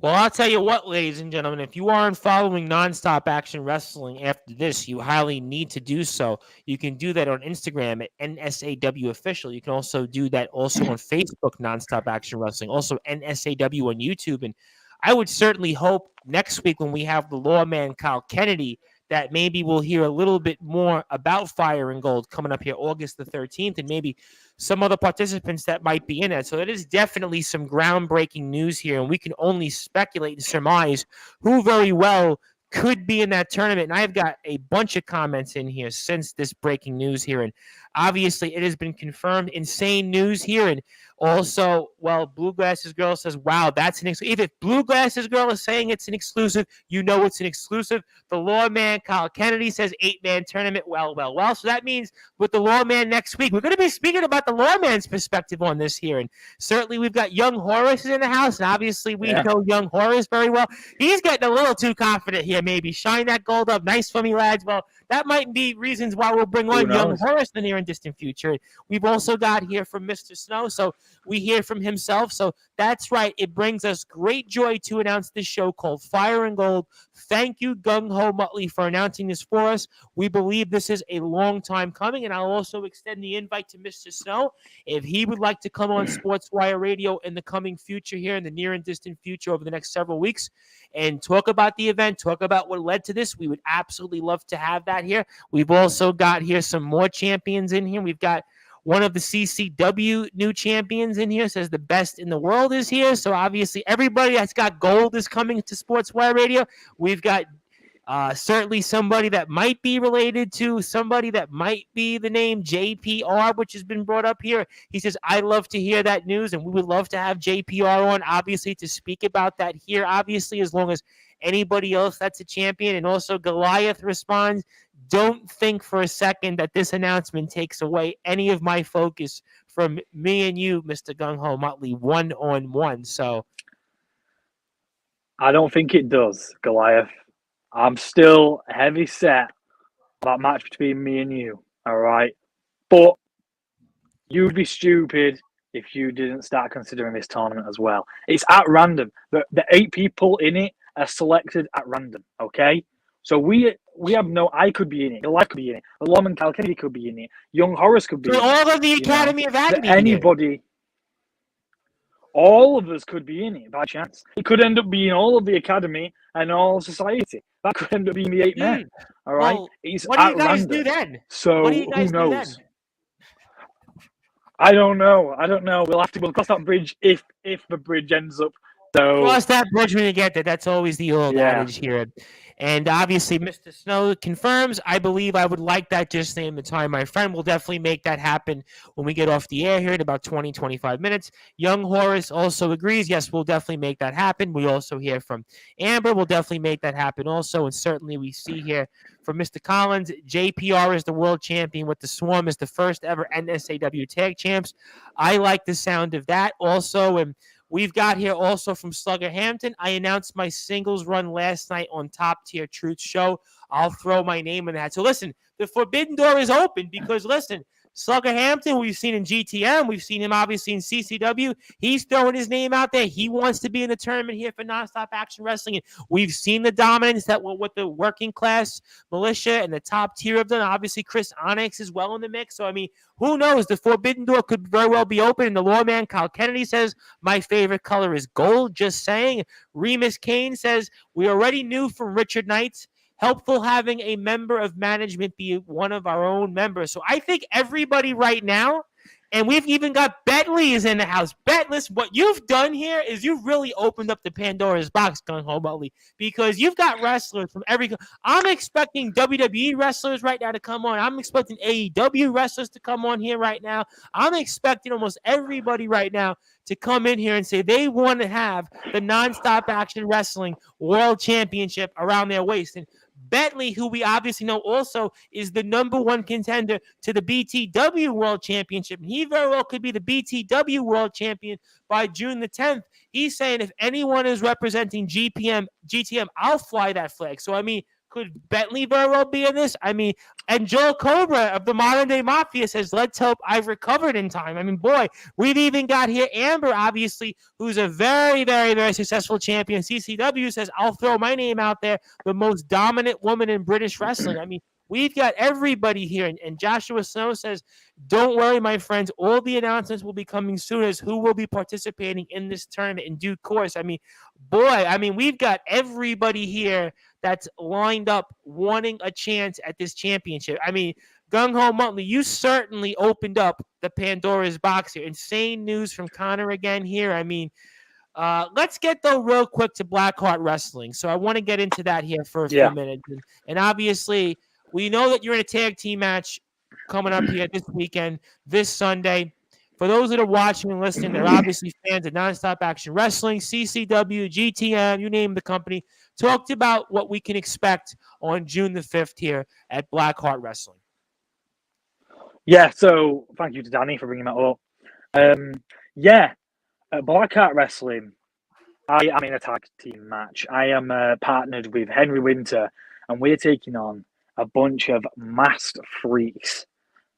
Well, I'll tell you what, ladies and gentlemen, if you aren't following Nonstop Action Wrestling after this, you highly need to do so. You can do that on Instagram at NSAW Official. You can also do that also on Facebook, Nonstop Action Wrestling, also NSAW on YouTube. And I would certainly hope next week when we have the lawman Kyle Kennedy that maybe we'll hear a little bit more about Fire and Gold coming up here August the 13th and maybe some other participants that might be in it. So it is definitely some groundbreaking news here, and we can only speculate and surmise who very well could be in that tournament. And I've got a bunch of comments in here since this breaking news here, and obviously it has been confirmed. Insane news here, and also, well, Blue Glasses Girl says, wow, that's an exclusive. If Blue Glasses Girl is saying it's an exclusive, you know it's an exclusive. The lawman, Kyle Kennedy, says 8-man tournament. Well. So that means with the lawman next week, we're going to be speaking about the lawman's perspective on this here. And certainly we've got young Horace in the house, and obviously we know young Horace very well. He's getting a little too confident here, maybe. Shine that gold up. Nice for me, lads. Well, that might be reasons why we'll bring on young Horace in the near and distant future. We've also got here from Mr. Snow, so we hear from himself. So that's right. It brings us great joy to announce this show called Fire and Gold. Thank you, Gung Ho Muttley, for announcing this for us. We believe this is a long time coming, and I'll also extend the invite to Mr. Snow. If he would like to come on Sportswire Radio in the coming future here, in the near and distant future over the next several weeks, and talk about the event, talk about what led to this, we would absolutely love to have that here. We've also got here some more champions in here. We've got one of the CCW new champions in here, says the best in the world is here. So obviously everybody that's got gold is coming to Sportswire Radio. We've got certainly somebody that might be related to somebody that might be the name JPR, which has been brought up here. He says, I love to hear that news, and we would love to have JPR on, obviously, to speak about that here, obviously, as long as anybody else that's a champion. And also Goliath responds, don't think for a second that this announcement takes away any of my focus from me and you, Mr. Gung Ho Muttley, one-on-one. So I don't think it does, Goliath. I'm still heavy set on that match between me and you, all right? But you'd be stupid if you didn't start considering this tournament as well. It's at random. The 8 people in it are selected at random, okay? So we have no... I could be in it. Goliath could be in it. The Lawman Cal Kennedy could be in it. Young Horace could be in it. All of the Academy of Agony. Anybody... All of us could be in it by chance. It could end up being all of the Academy and all of society. That could end up being the 8 men. All right? Well, it's what do you guys random. do then? So what do you guys who knows? Do then? I don't know. We'll cross that bridge if the bridge ends up So cross that bridge when you get there. That's always the old adage here. And obviously, Mr. Snow confirms. I believe I would like that just name the time. My friend will definitely make that happen when we get off the air here in about 20, 25 minutes. Young Horace also agrees. Yes, we'll definitely make that happen. We also hear from Amber. We'll definitely make that happen also. And certainly we see here from Mr. Collins, JPR is the world champion with the Swarm as the first ever NSAW tag champs. I like the sound of that also. And we've got here also from Slugger Hampton. I announced my singles run last night on Top Tier Truth Show. I'll throw my name in that. So listen, the forbidden door is open because listen, Slugger Hampton, we've seen in GTM. We've seen him obviously in CCW. He's throwing his name out there. He wants to be in the tournament here for Nonstop Action Wrestling. And we've seen the dominance that with the working class militia and the top tier of them. Obviously, Chris Onyx is well in the mix. So, I mean, who knows? The forbidden door could very well be open. And the lawman, Kyle Kennedy, says, my favorite color is gold. Just saying. Remus Kane says, we already knew from Richard Knight. Helpful having a member of management be one of our own members. So I think everybody right now, and we've even got Bentley is in the house. Bentless, what you've done here is you've really opened up the Pandora's box, Gung Ho Muttley, because you've got wrestlers from every. I'm expecting WWE wrestlers right now to come on. I'm expecting AEW wrestlers to come on here right now. I'm expecting almost everybody right now to come in here and say they want to have the Nonstop Action Wrestling World Championship around their waist. And Bentley, who we obviously know also is the #1 contender to the BTW World Championship. And he very well could be the BTW World Champion by June the 10th. He's saying if anyone is representing GTM, I'll fly that flag. So, I mean, could Bentley very well be in this? I mean, and Joel Cobra of the Modern Day Mafia says, let's hope I've recovered in time. I mean, boy, we've even got here Amber, obviously, who's a very, very, very successful champion. CCW says, I'll throw my name out there, the most dominant woman in British wrestling. I mean, we've got everybody here. And Joshua Snow says, don't worry, my friends. All the announcements will be coming soon as who will be participating in this tournament in due course. I mean, boy, we've got everybody here that's lined up wanting a chance at this championship. I mean, Gung Ho Muttley, you certainly opened up the Pandora's box here. Insane news from Connor again here. I mean, let's get, though, real quick to Blackheart Wrestling. So I want to get into that here for a few minutes. And obviously, we know that you're in a tag team match coming up here this weekend, this Sunday. For those that are watching and listening, they're obviously fans of Nonstop Action Wrestling, CCW, GTM, you name the company. Talked about what we can expect on June the 5th here at Blackheart Wrestling. Yeah, so thank you to Danny for bringing that up. At Blackheart Wrestling, I am in a tag team match. I am partnered with Henry Winter, and we're taking on a bunch of masked freaks,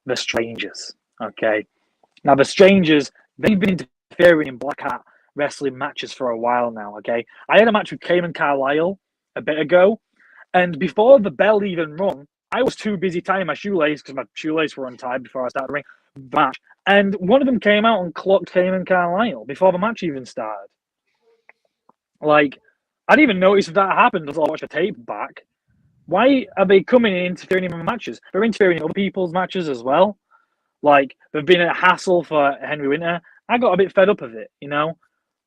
the Strangers. Okay. Now, the Strangers, they've been interfering in Blackheart Wrestling matches for a while now, okay? I had a match with Cayman Carlisle a bit ago, and before the bell even rung, I was too busy tying my shoelace because my shoelace were untied before I started the ring match, and one of them came out and clocked Cayman Carlisle before the match even started. Like, I didn't even notice if that happened until I watched the tape back. Why are they coming and interfering in my matches? They're interfering in other people's matches as well. Like, they've been a hassle for Henry Winter. I got a bit fed up of it, you know?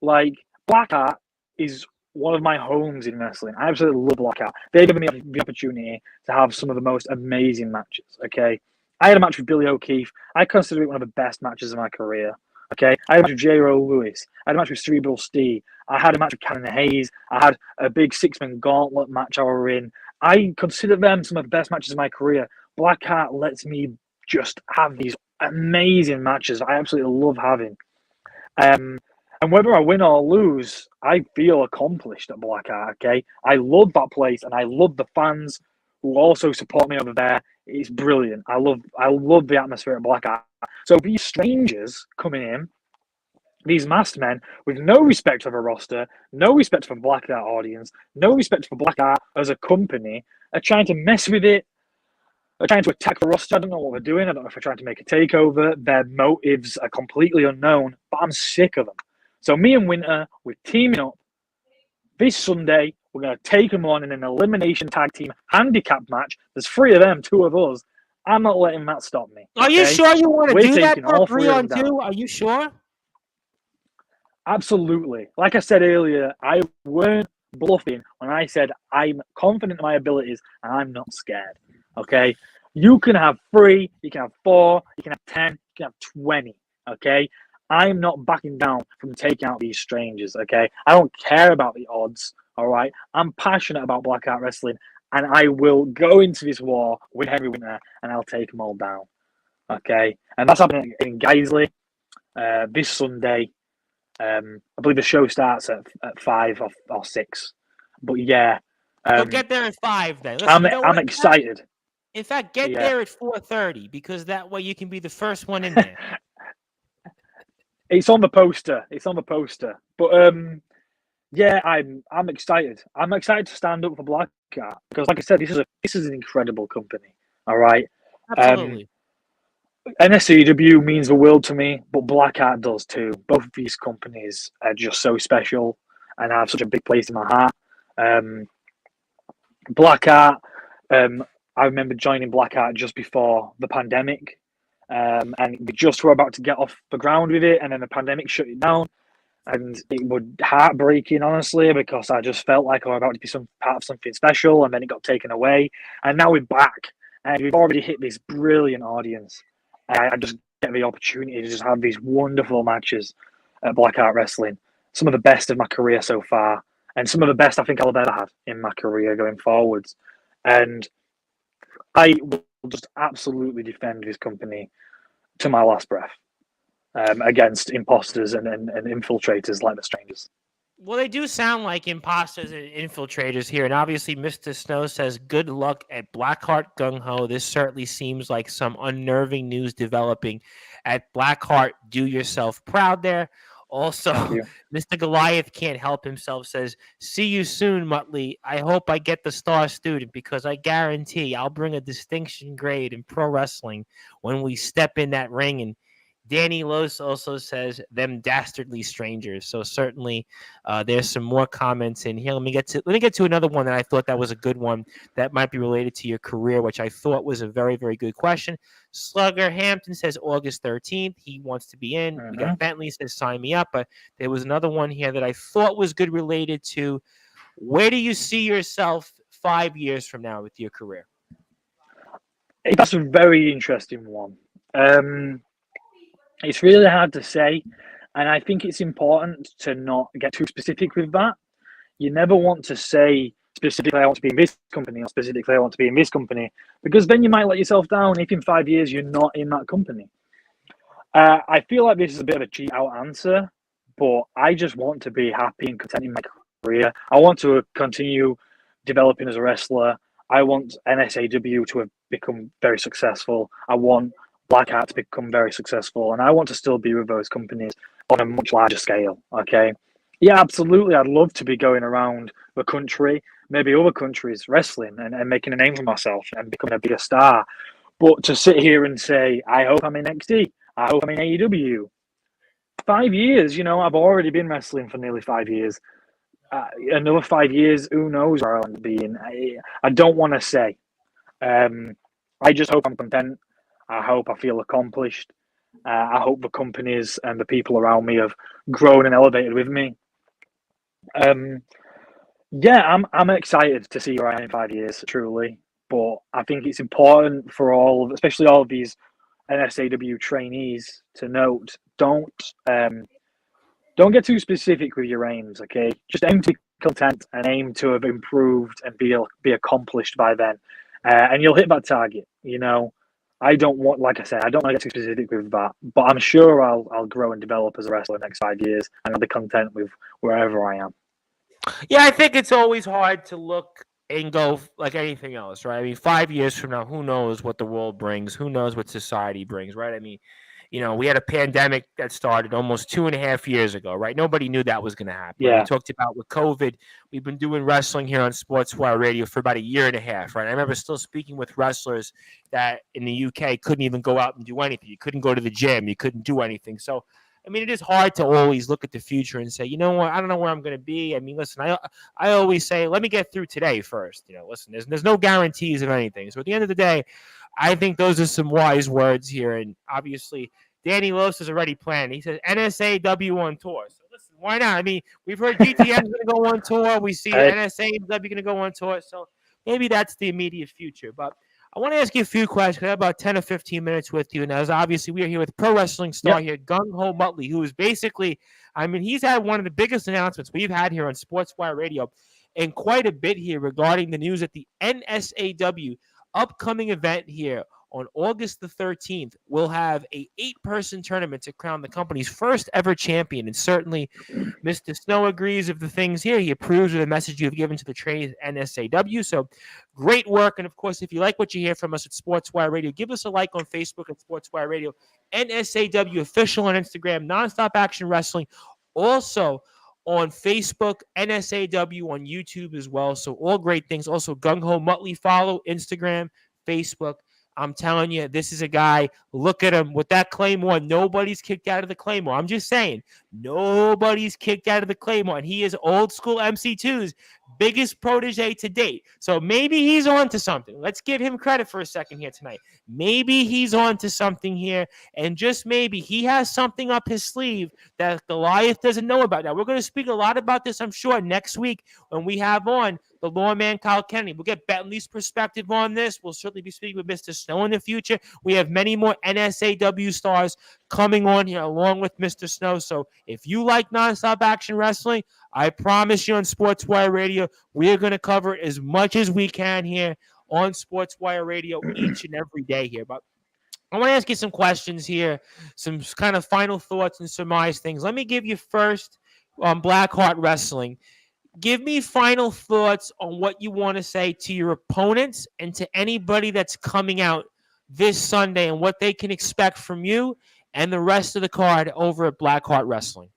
Like, Blackheart is one of my homes in wrestling. I absolutely love Blackheart. They've given me the opportunity to have some of the most amazing matches, okay? I had a match with Billy O'Keefe. I consider it one of the best matches of my career, okay? I had a match with J-Ro Lewis. I had a match with Cerebral Steve. I had a match with Cannon Hayes. I had a big six-man gauntlet match I were in. I consider them some of the best matches of my career. Blackheart lets me just have these amazing matches I absolutely love having. And whether I win or lose, I feel accomplished at Blackheart, okay? I love that place, and I love the fans who also support me over there. It's brilliant. I love the atmosphere at Blackheart. So these Strangers coming in, these masked men with no respect for the roster, no respect for Blackheart audience, no respect for Blackheart as a company, are trying to mess with it. They're trying to attack the roster. I don't know what they're doing. I don't know if they're trying to make a takeover. Their motives are completely unknown, but I'm sick of them. So me and Winter, we're teaming up. This Sunday, we're going to take them on in an elimination tag team handicap match. There's 3 of them, 2 of us. I'm not letting that stop me. Are you sure you want to do that for 3-on-2? Are you sure? Absolutely. Like I said earlier, I weren't bluffing when I said I'm confident in my abilities and I'm not scared. Okay? You can have 3, you can have 4, you can have 10, you can have 20. Okay? I'm not backing down from taking out these strangers. Okay? I don't care about the odds. All right? I'm passionate about Blackheart Wrestling and I will go into this war with Henry Winter and I'll take them all down. Okay? And that's happening in Geisley this Sunday. I believe the show starts at 5 or 6. But yeah. So get there at 5 then. Listen, I'm excited. In fact, get there at 4:30 because that way you can be the first one in there. It's on the poster. But yeah, I'm excited. I'm excited to stand up for Blackheart because, like I said, this is an incredible company. All right. Absolutely. NSCW means the world to me, but Blackheart does too. Both of these companies are just so special and have such a big place in my heart. Blackheart, I remember joining Blackheart just before the pandemic, and we just were about to get off the ground with it, and then the pandemic shut it down, and it was heartbreaking, honestly, because I just felt like I was about to be some part of something special, and then it got taken away, and now we're back, and we've already hit this brilliant audience. I just get the opportunity to just have these wonderful matches at Blackheart Wrestling, some of the best of my career so far, and some of the best I think I'll have ever had in my career going forwards. And I will just absolutely defend this company to my last breath against imposters and infiltrators like the strangers. Well, they do sound like imposters and infiltrators here. And obviously, Mr. Snow says, good luck at Blackheart Gung Ho. This certainly seems like some unnerving news developing at Blackheart. Do yourself proud there. Also, Mr. Goliath can't help himself, says, see you soon, Muttley. I hope I get the star student because I guarantee I'll bring a distinction grade in pro wrestling when we step in that ring. And Danny Los also says, them dastardly strangers. So certainly there's some more comments in here. Let me get to another one that I thought that was a good one that might be related to your career, which I thought was a very, very good question. Slugger Hampton says August 13th. He wants to be in. We got Bentley says, sign me up. But there was another one here that I thought was good related to where do you see yourself 5 years from now with your career? That's a very interesting one. It's really hard to say, and I think it's important to not get too specific with that. You never want to say specifically, I want to be in this company, or specifically, I want to be in this company, because then you might let yourself down if in 5 years you're not in that company. I feel like this is a bit of a cheat out answer, but I just want to be happy and content in my career. I want to continue developing as a wrestler. I want NSAW to have become very successful. I want Blackheart to become very successful, and I want to still be with those companies on a much larger scale. Okay, yeah, absolutely. I'd love to be going around the country, maybe other countries, wrestling and making a name for myself and becoming a bigger star. But to sit here and say, I hope I'm in XD, I hope I'm in AEW. 5 years, I've already been wrestling for nearly 5 years. Another 5 years, who knows where I'll be in. I don't want to say. I just hope I'm content. I hope I feel accomplished. I hope the companies and the people around me have grown and elevated with me. Yeah, I'm excited to see where I am in 5 years, truly. But I think it's important for especially all of these NSAW trainees to note, don't get too specific with your aims, okay? Just aim to be content and aim to have improved and be accomplished by then. And you'll hit that target, I don't want, like I said, I don't want to get too specific with that, but I'm sure I'll grow and develop as a wrestler in the next 5 years, and I'll be content with wherever I am. Yeah, I think it's always hard to look and go like anything else, right? I mean, 5 years from now, who knows what the world brings? Who knows what society brings, right? I mean, we had a pandemic that started almost 2.5 years ago, right? Nobody knew that was going to happen. Yeah. We talked about with COVID, we've been doing wrestling here on Sportswire Radio for about 1.5 years, right? I remember still speaking with wrestlers that in the UK couldn't even go out and do anything. You couldn't go to the gym. You couldn't do anything. So, I mean, it is hard to always look at the future and say, you know what, I don't know where I'm going to be. I mean, listen, I always say, let me get through today first. Listen, there's no guarantees of anything. So at the end of the day, I think those are some wise words here. And obviously, Danny Los is already planned. He says NSAW on tour. So listen, Why not? I mean, we've heard GTM is going to go on tour. We see NSAW going to go on tour. So maybe that's the immediate future. But I want to ask you a few questions. I have about 10 or 15 minutes with you. And as obviously we are here with pro wrestling star here, Gung Muttley, who is basically, I mean, he's had one of the biggest announcements we've had here on Sportswire Radio and quite a bit here regarding the news at the NSAW upcoming event here on August the 13th. We'll have a 8-person tournament to crown the company's first ever champion. And certainly Mr. Snow agrees with the things here. He approves of the message you've given to the trade NSAW. So great work. And of course, if you like what you hear from us at Sportswire Radio, give us a like on Facebook at Sportswire Radio, NSAW official on Instagram, Nonstop Action Wrestling. Also on Facebook, NSAW on YouTube as well. So all great things. Also, Gung Muttley, follow Instagram, Facebook. I'm telling you, this is a guy, look at him with that Claymore. Nobody's kicked out of the Claymore. I'm just saying, nobody's kicked out of the Claymore. And he is old school MC2's biggest protege to date. So maybe he's on to something. Let's give him credit for a second here tonight. Maybe he's on to something here. And just maybe he has something up his sleeve that Goliath doesn't know about. Now, we're going to speak a lot about this, I'm sure, next week when we have on the lawman Kyle Kennedy. We'll get Bentley's perspective on this. We'll certainly be speaking with Mr. Snow in the future. We have many more NSAW stars coming on here along with Mr. Snow. So if you like nonstop action wrestling, I promise you on Sportswire Radio, we are going to cover as much as we can here on Sportswire Radio each and every day here. But I want to ask you some questions here, some kind of final thoughts and surmise things. Let me give you first on Blackheart Wrestling. Give me final thoughts on what you want to say to your opponents and to anybody that's coming out this Sunday and what they can expect from you and the rest of the card over at Blackheart Wrestling.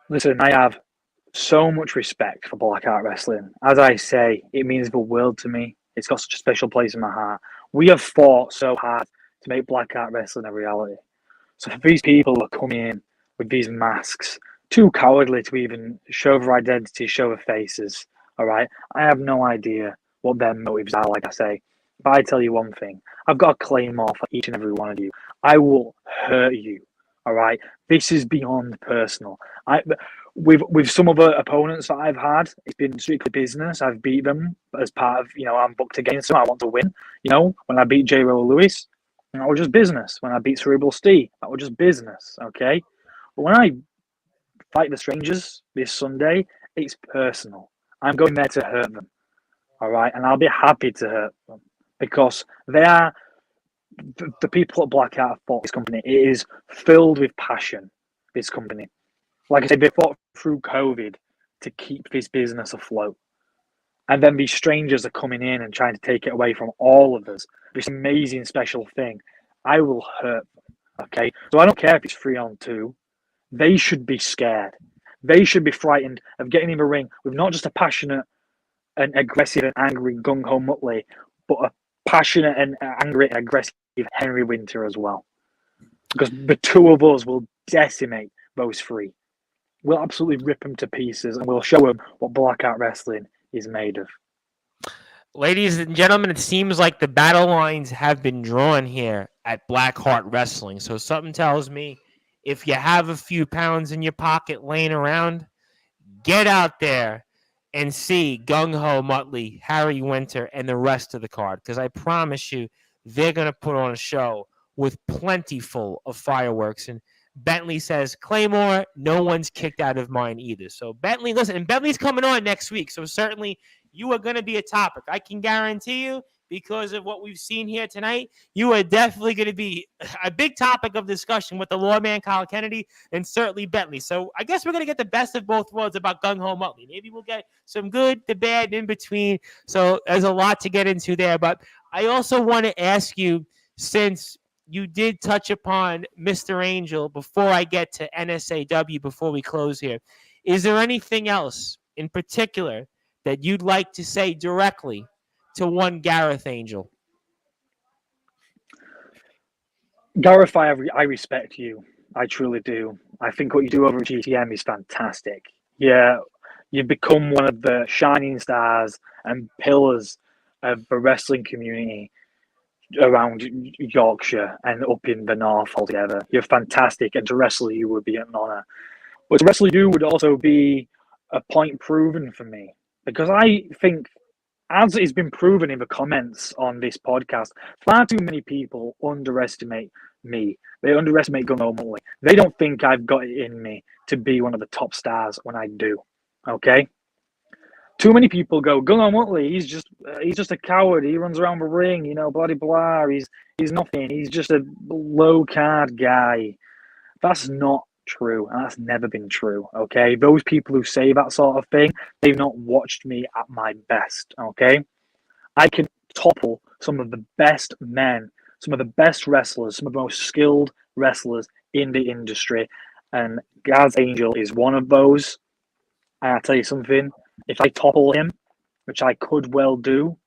Listen, I have so much respect for Blackheart Wrestling. As I say, it means the world to me. It's got such a special place in my heart. We have fought so hard to make Blackheart Wrestling a reality. So for these people who are coming in with these masks, too cowardly to even show their identity, show their faces, all right? I have no idea what their motives are, like I say. But I tell you one thing. I've got a claymore for each and every one of you. I will hurt you, all right? This is beyond personal. With some other opponents that I've had, it's been strictly business. I've beat them as part of, I'm booked against them. I want to win. When I beat J. Rowe Lewis, that was just business. When I beat Cerebral Steve, that was just business, okay? But when I fight the strangers this Sunday, it's personal. I'm going there to hurt them, all right? And I'll be happy to hurt them because they are the people at Blackheart have fought this company. It is filled with passion, this company. Like I said, they fought through COVID to keep this business afloat. And then these strangers are coming in and trying to take it away from all of us. This amazing special thing. I will hurt them, okay? So I don't care if it's 3-on-2. They should be scared. They should be frightened of getting in the ring with not just a passionate and aggressive and angry Gung Ho Muttley, but a passionate and angry and aggressive Henry Winter as well. Because the two of us will decimate those three. We'll absolutely rip them to pieces and we'll show them what Blackheart Wrestling is made of. Ladies and gentlemen, it seems like the battle lines have been drawn here at Blackheart Wrestling. So something tells me if you have a few pounds in your pocket laying around, get out there and see Gung Ho Muttley, Harry Winter, and the rest of the card. Because I promise you, they're going to put on a show with plenty full of fireworks. And Bentley says, Claymore, no one's kicked out of mine either. So Bentley, listen, and Bentley's coming on next week. So certainly you are going to be a topic. I can guarantee you, because of what we've seen here tonight, you are definitely going to be a big topic of discussion with the lawman Kyle Kennedy and certainly Bentley. So I guess we're going to get the best of both worlds about Gung Ho Muttley. Maybe we'll get some good, the bad, in between. So there's a lot to get into there. But I also want to ask you, since you did touch upon Mr. Angel before I get to NSAW, before we close here, is there anything else in particular that you'd like to say directly to one Gareth Angel? Gareth, I respect you. I truly do. I think what you do over at GTM is fantastic. Yeah, you've become one of the shining stars and pillars of the wrestling community around Yorkshire and up in the north altogether. You're fantastic, and to wrestle you would be an honour. But to wrestle you would also be a point proven for me, because I think, as it's been proven in the comments on this podcast, far too many people underestimate me. They underestimate Gung Muttley. They don't think I've got it in me to be one of the top stars when I do. Okay? Too many people go, Gung Muttley, he's just a coward. He runs around the ring, blah blah blah. He's nothing. He's just a low card guy. That's not true, and that's never been true. Okay, those people who say that sort of thing, they've not watched me at my best. Okay, I can topple some of the best men, some of the best wrestlers, some of the most skilled wrestlers in the industry, and Gareth Angel is one of those. And I'll tell you something, if I topple him, which I could well do,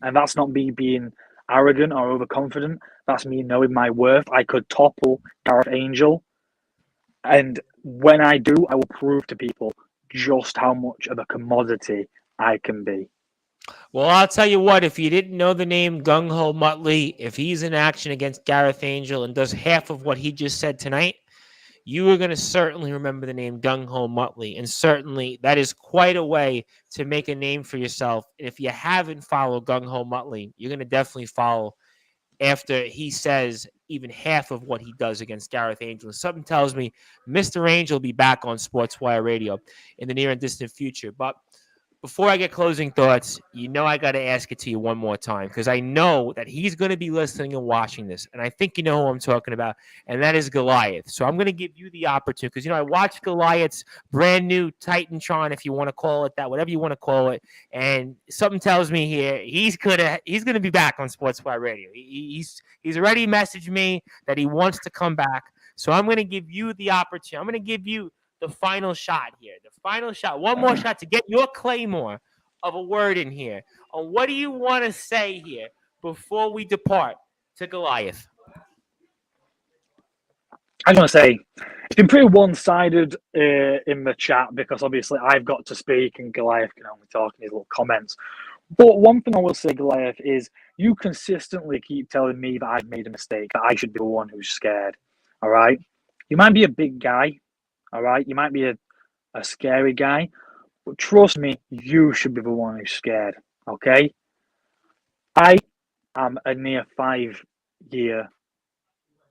and that's not me being arrogant or overconfident, that's me knowing my worth, I could topple Gareth Angel. And when I do, I will prove to people just how much of a commodity I can be. Well, I'll tell you what, if you didn't know the name Gung Muttley, if he's in action against Gareth Angel and does half of what he just said tonight, you are going to certainly remember the name Gung Muttley. And certainly that is quite a way to make a name for yourself. And if you haven't followed Gung Muttley, you're going to definitely follow after he says even half of what he does against Gareth Angel. Something tells me Mr. Angel will be back on Sportswire Radio in the near and distant future. But before I get closing thoughts, I got to ask it to you one more time, because I know that he's going to be listening and watching this, and I think you know who I'm talking about, and that is Goliath. So I'm going to give you the opportunity, because, I watched Goliath's brand new Titantron, if you want to call it that, whatever you want to call it, and something tells me here he's going to be back on Sportswire Radio. He's already messaged me that he wants to come back, so I'm going to give you the opportunity. I'm going to give you the final shot here. The final shot. One more shot to get your claymore of a word in here. On what do you want to say here before we depart to Goliath? I just want to say, it's been pretty one-sided in the chat, because obviously I've got to speak and Goliath can only talk in his little comments. But one thing I will say, Goliath, is you consistently keep telling me that I've made a mistake, that I should be the one who's scared. All right? You might be a big guy. All right? You might be a scary guy. But trust me, you should be the one who's scared. Okay? I am a near 5-year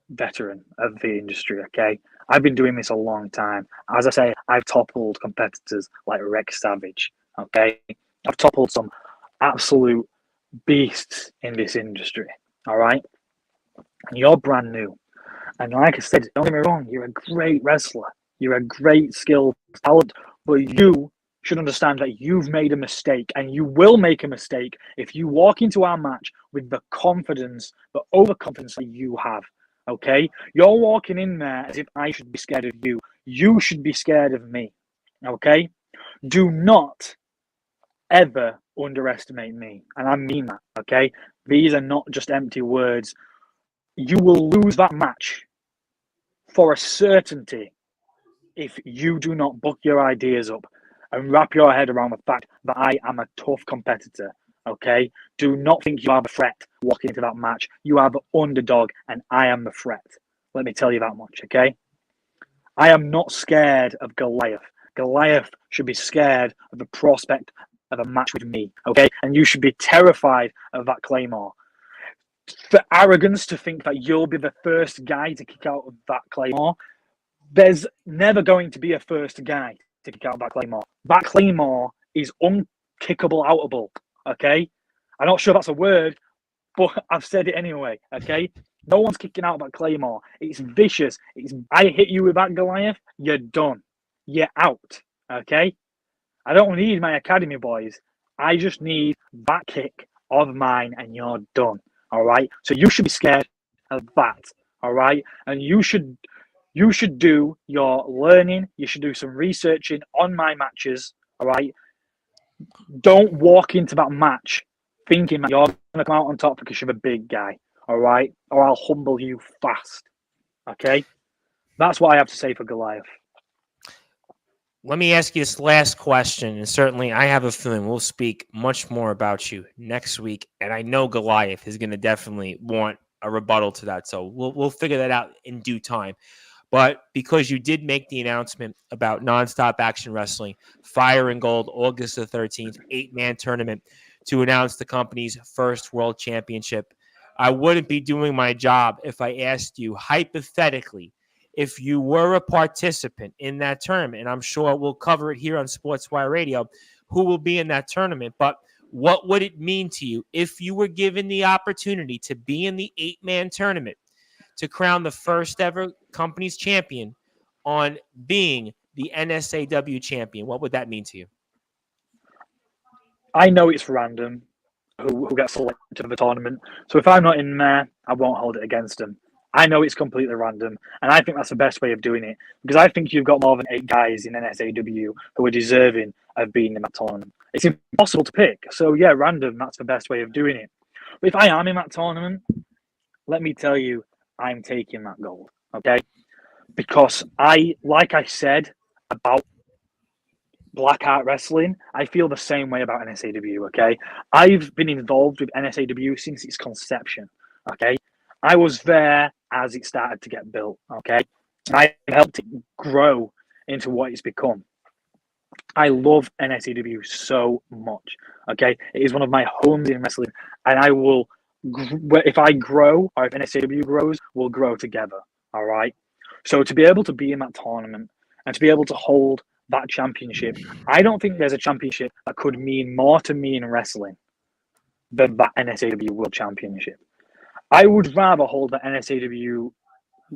veteran of the industry. Okay? I've been doing this a long time. As I say, I've toppled competitors like Rex Savage. Okay? I've toppled some absolute beasts in this industry. All right? And you're brand new. And like I said, don't get me wrong, you're a great wrestler. You're a great skilled talent, but you should understand that you've made a mistake, and you will make a mistake if you walk into our match with the confidence, the overconfidence that you have. Okay? You're walking in there as if I should be scared of you. You should be scared of me. Okay? Do not ever underestimate me. And I mean that. Okay? These are not just empty words. You will lose that match for a certainty if you do not book your ideas up and wrap your head around the fact that I am a tough competitor. Okay? Do not think you are the threat walking into that match. You are the underdog, and I am the threat. Let me tell you that much. Okay? I am not scared of Goliath. Goliath should be scared of the prospect of a match with me. Okay? And you should be terrified of that Claymore. For arrogance to think that you'll be the first guy to kick out of that Claymore, there's never going to be a first guy to kick out of that Claymore. That Claymore is unkickable outable, okay? I'm not sure that's a word, but I've said it anyway, okay? No one's kicking out of that Claymore. It's vicious. I hit you with that Goliath, you're done. You're out, okay? I don't need my academy boys. I just need that kick of mine, and you're done. All right. So you should be scared of that. All right. And you should do your learning. You should do some researching on my matches. All right. Don't walk into that match thinking that you're going to come out on top because you're a big guy. All right. Or I'll humble you fast. Okay. That's what I have to say for Goliath. Let me ask you this last question, and certainly I have a feeling we'll speak much more about you next week, and I know Goliath is going to definitely want a rebuttal to that, so we'll figure that out in due time. But because you did make the announcement about Nonstop Action Wrestling, Fire and Gold, August the 13th, 8-man tournament to announce the company's first world championship, I wouldn't be doing my job if I asked you hypothetically if you were a participant in that tournament. And I'm sure we'll cover it here on Sportswire Radio, who will be in that tournament. But what would it mean to you if you were given the opportunity to be in the 8-man tournament to crown the first ever company's champion on being the NSAW champion? What would that mean to you? I know it's random who gets selected for the tournament. So if I'm not in there, I won't hold it against them. I know it's completely random, and I think that's the best way of doing it, because I think you've got more than 8 guys in NSAW who are deserving of being in that tournament. It's impossible to pick. So yeah, random, that's the best way of doing it. But if I am in that tournament, let me tell you, I'm taking that gold, okay? Because like I said about Blackheart Wrestling, I feel the same way about NSAW, okay? I've been involved with NSAW since its conception, okay? I was there as it started to get built, okay? I helped it grow into what it's become. I love NSAW so much, okay? It is one of my homes in wrestling, and I will, if I grow or if NSAW grows, we'll grow together, all right? So to be able to be in that tournament and to be able to hold that championship, I don't think there's a championship that could mean more to me in wrestling than that NSAW World Championship. I would rather hold the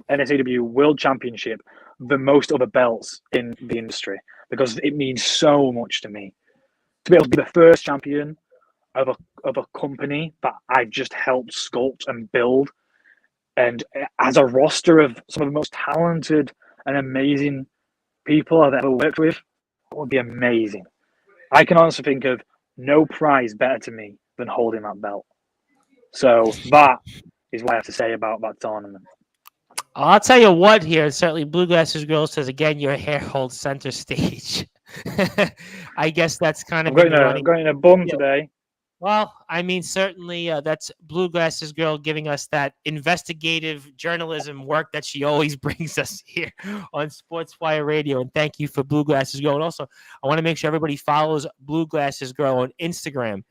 NSAW World Championship than most other belts in the industry, because it means so much to me. To be able to be the first champion of a company that I've just helped sculpt and build, and as a roster of some of the most talented and amazing people I've ever worked with, it would be amazing. I can honestly think of no prize better to me than holding that belt. So that is what I have to say about that tournament. I'll tell you what here. Certainly, Blue Glasses Girl says, again, your hair holds center stage. I guess that's kind of I'm running. going in a bun today. Well, I mean, certainly that's Blue Glasses Girl giving us that investigative journalism work that she always brings us here on Sportswire Radio. And thank you for Blue Glasses Girl. And also, I want to make sure everybody follows Blue Glasses Girl on Instagram,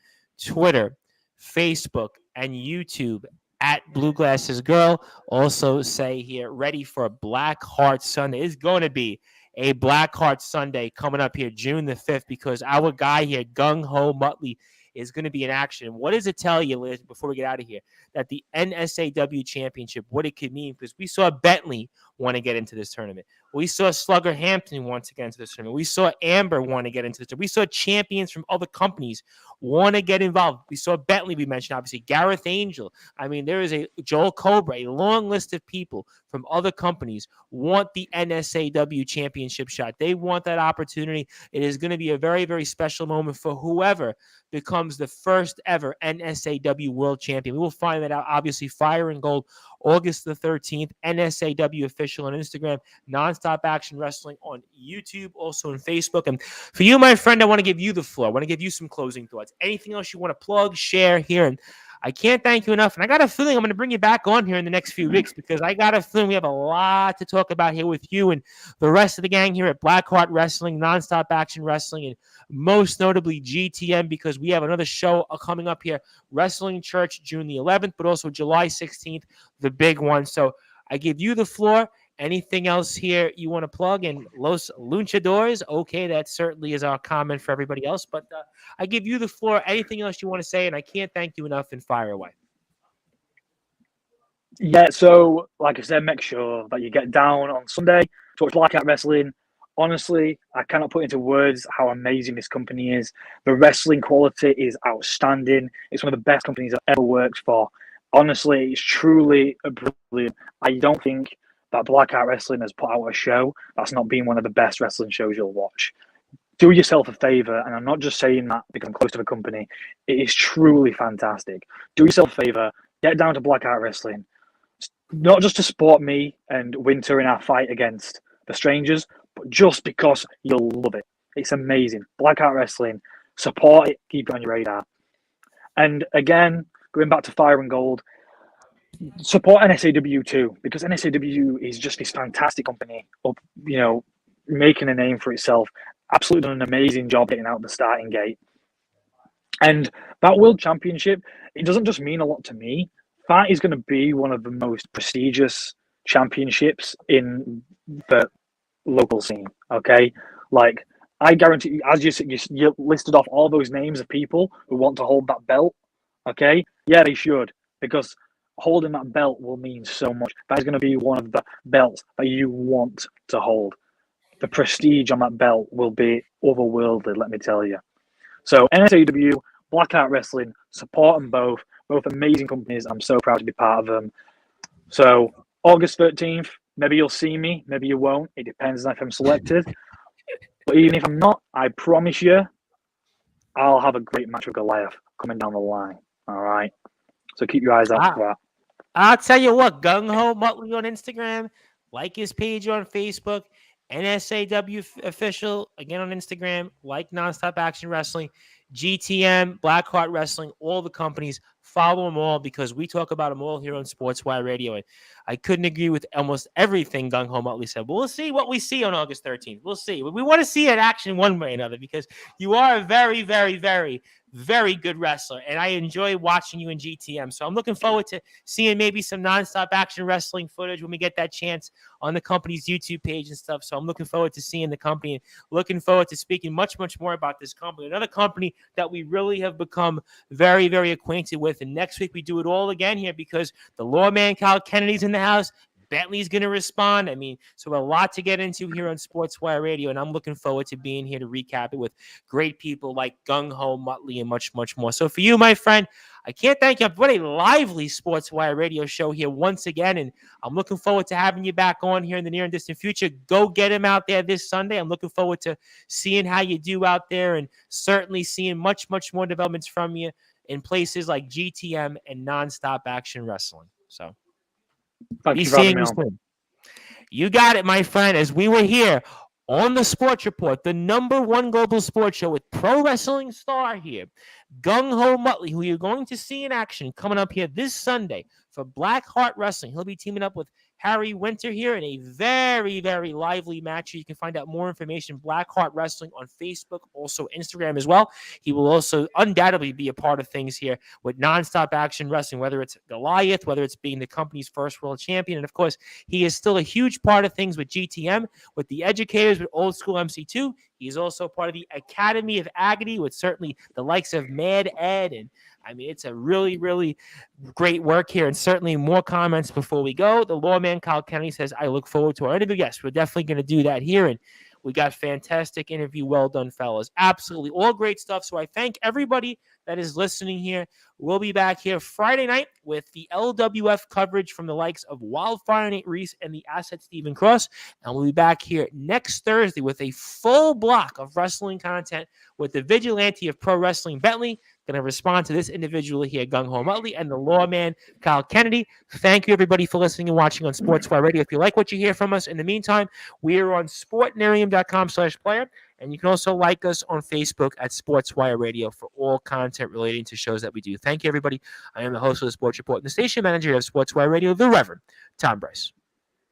Twitter, Facebook, and YouTube at Blue Glasses Girl. Also say here, ready for a Blackheart Sunday. It's going to be a Blackheart Sunday coming up here June the 5th, because our guy here, Gung Ho Muttley, is going to be in action. What does it tell you, Liz, before we get out of here, that the NSAW championship, what it could mean? Because we saw Bentley want to get into this tournament. We saw Slugger Hampton want to get into this tournament. We saw Amber want to get into this tournament. We saw champions from other companies want to get involved. We saw Bentley, we mentioned, obviously, Gareth Angel. I mean, there is a Joel Cobra, a long list of people from other companies want the NSAW championship shot. They want that opportunity. It is going to be a very, very special moment for whoever becomes the first ever NSAW world champion. We will find that out, obviously, Fire and Gold, August the 13th, NSAW official on Instagram, Nonstop Action Wrestling on YouTube, also on Facebook. And for you, my friend, I want to give you the floor. I want to give you some closing thoughts. Anything else you want to plug, share here? And I can't thank you enough. And I got a feeling I'm going to bring you back on here in the next few weeks, because I got a feeling we have a lot to talk about here with you and the rest of the gang here at Blackheart Wrestling, Nonstop Action Wrestling, and most notably GTM, because we have another show coming up here, Wrestling Church, June the 11th, but also July 16th, the big one. So I give you the floor. Anything else here you want to plug? And Los Luchadores, okay, that certainly is our comment for everybody else. But I give you the floor. Anything else you want to say? And I can't thank you enough, and fire away. Yeah, so like I said, make sure that you get down on Sunday to watch Blackheart Wrestling. Honestly, I cannot put into words how amazing this company is. The wrestling quality is outstanding. It's one of the best companies I've ever worked for. Honestly, it's truly brilliant. I don't think that Blackheart Wrestling has put out a show that's not been one of the best wrestling shows you'll watch. Do yourself a favor, and I'm not just saying that because I'm close to the company. It is truly fantastic. Do yourself a favor, get down to Blackheart Wrestling. Not just to support me and Winter in our fight against the Strangers, but just because you'll love it. It's amazing. Blackheart Wrestling, support it, keep it on your radar. And again, going back to Fire and Gold, support NSAW too, because NSAW is just this fantastic company of, making a name for itself. Absolutely done an amazing job getting out the starting gate. And that World Championship, it doesn't just mean a lot to me. That is going to be one of the most prestigious championships in the local scene, okay? Like, I guarantee you, as you listed off all those names of people who want to hold that belt, okay? Yeah, they should, because holding that belt will mean so much. That is going to be one of the belts that you want to hold. The prestige on that belt will be otherworldly, let me tell you. So NSAW, Blackheart Wrestling, support them both amazing companies. I'm so proud to be part of them. So August 13th, maybe you'll see me, maybe you won't. It depends on if I'm selected. But even if I'm not, I promise you, I'll have a great match with Goliath coming down the line. All right. So keep your eyes out for that. I'll tell you what, Gung Ho Muttley on Instagram, like his page on Facebook, NSAW official again on Instagram, like Nonstop Action Wrestling, GTM, Blackheart Wrestling, all the companies. Follow them all because we talk about them all here on Sportswire Radio. And I couldn't agree with almost everything Gung Ho Muttley said. But we'll see what we see on August 13th. We'll see. We want to see it action one way or another because you are a very, very, very, very good wrestler. And I enjoy watching you in GTM. So I'm looking forward to seeing maybe some Nonstop Action Wrestling footage when we get that chance on the company's YouTube page and stuff. So I'm looking forward to seeing the company and looking forward to speaking much, much more about this company. Another company that we really have become very, very acquainted with. And next week we do it all again here because the lawman Kyle Kennedy's in the house. Bentley's going to respond. I mean, so a lot to get into here on Sportswire Radio, and I'm looking forward to being here to recap it with great people like Gung Ho Muttley and much, much more. So for you, my friend, I can't thank you. What a lively Sportswire Radio show here once again, and I'm looking forward to having you back on here in the near and distant future. Go get him out there this Sunday. I'm looking forward to seeing how you do out there and certainly seeing much, much more developments from you in places like GTM and Nonstop Action Wrestling. So be seeing you soon. You got it, my friend, as we were here on the Sports Report, the #1 global sports show with pro wrestling star here, Gung Ho Muttley, who you're going to see in action coming up here this Sunday for Blackheart Wrestling. He'll be teaming up with Harry Winter here in a very, very lively match. You can find out more information, Blackheart Wrestling, on Facebook, also Instagram as well. He will also undoubtedly be a part of things here with Nonstop Action Wrestling, whether it's Goliath, whether it's being the company's first world champion. And, of course, he is still a huge part of things with GTM, with the educators, with Old School MC2. He's also part of the Academy of Agony with certainly the likes of Mad Ed. And, I mean, it's a really, really great work here. And certainly more comments before we go. The lawman Kyle Kennedy says, I look forward to our interview. Yes, we're definitely going to do that here. And we got fantastic interview. Well done, fellas. Absolutely. All great stuff. So I thank everybody that is listening here. We'll be back here Friday night with the LWF coverage from the likes of Wildfire Nate Reese and the Asset Stephen Cross. And we'll be back here next Thursday with a full block of wrestling content with the vigilante of pro wrestling, Bentley, going to respond to this individual here, Gung Ho Muttley, and the lawman, Kyle Kennedy. Thank you, everybody, for listening and watching on Sportswire Radio. If you like what you hear from us, in the meantime, we are on sportnarium.com/player, and you can also like us on Facebook at Sportswire Radio for all content relating to shows that we do. Thank you, everybody. I am the host of the Sports Report and the station manager of Sportswire Radio, the Reverend Tom Bryce.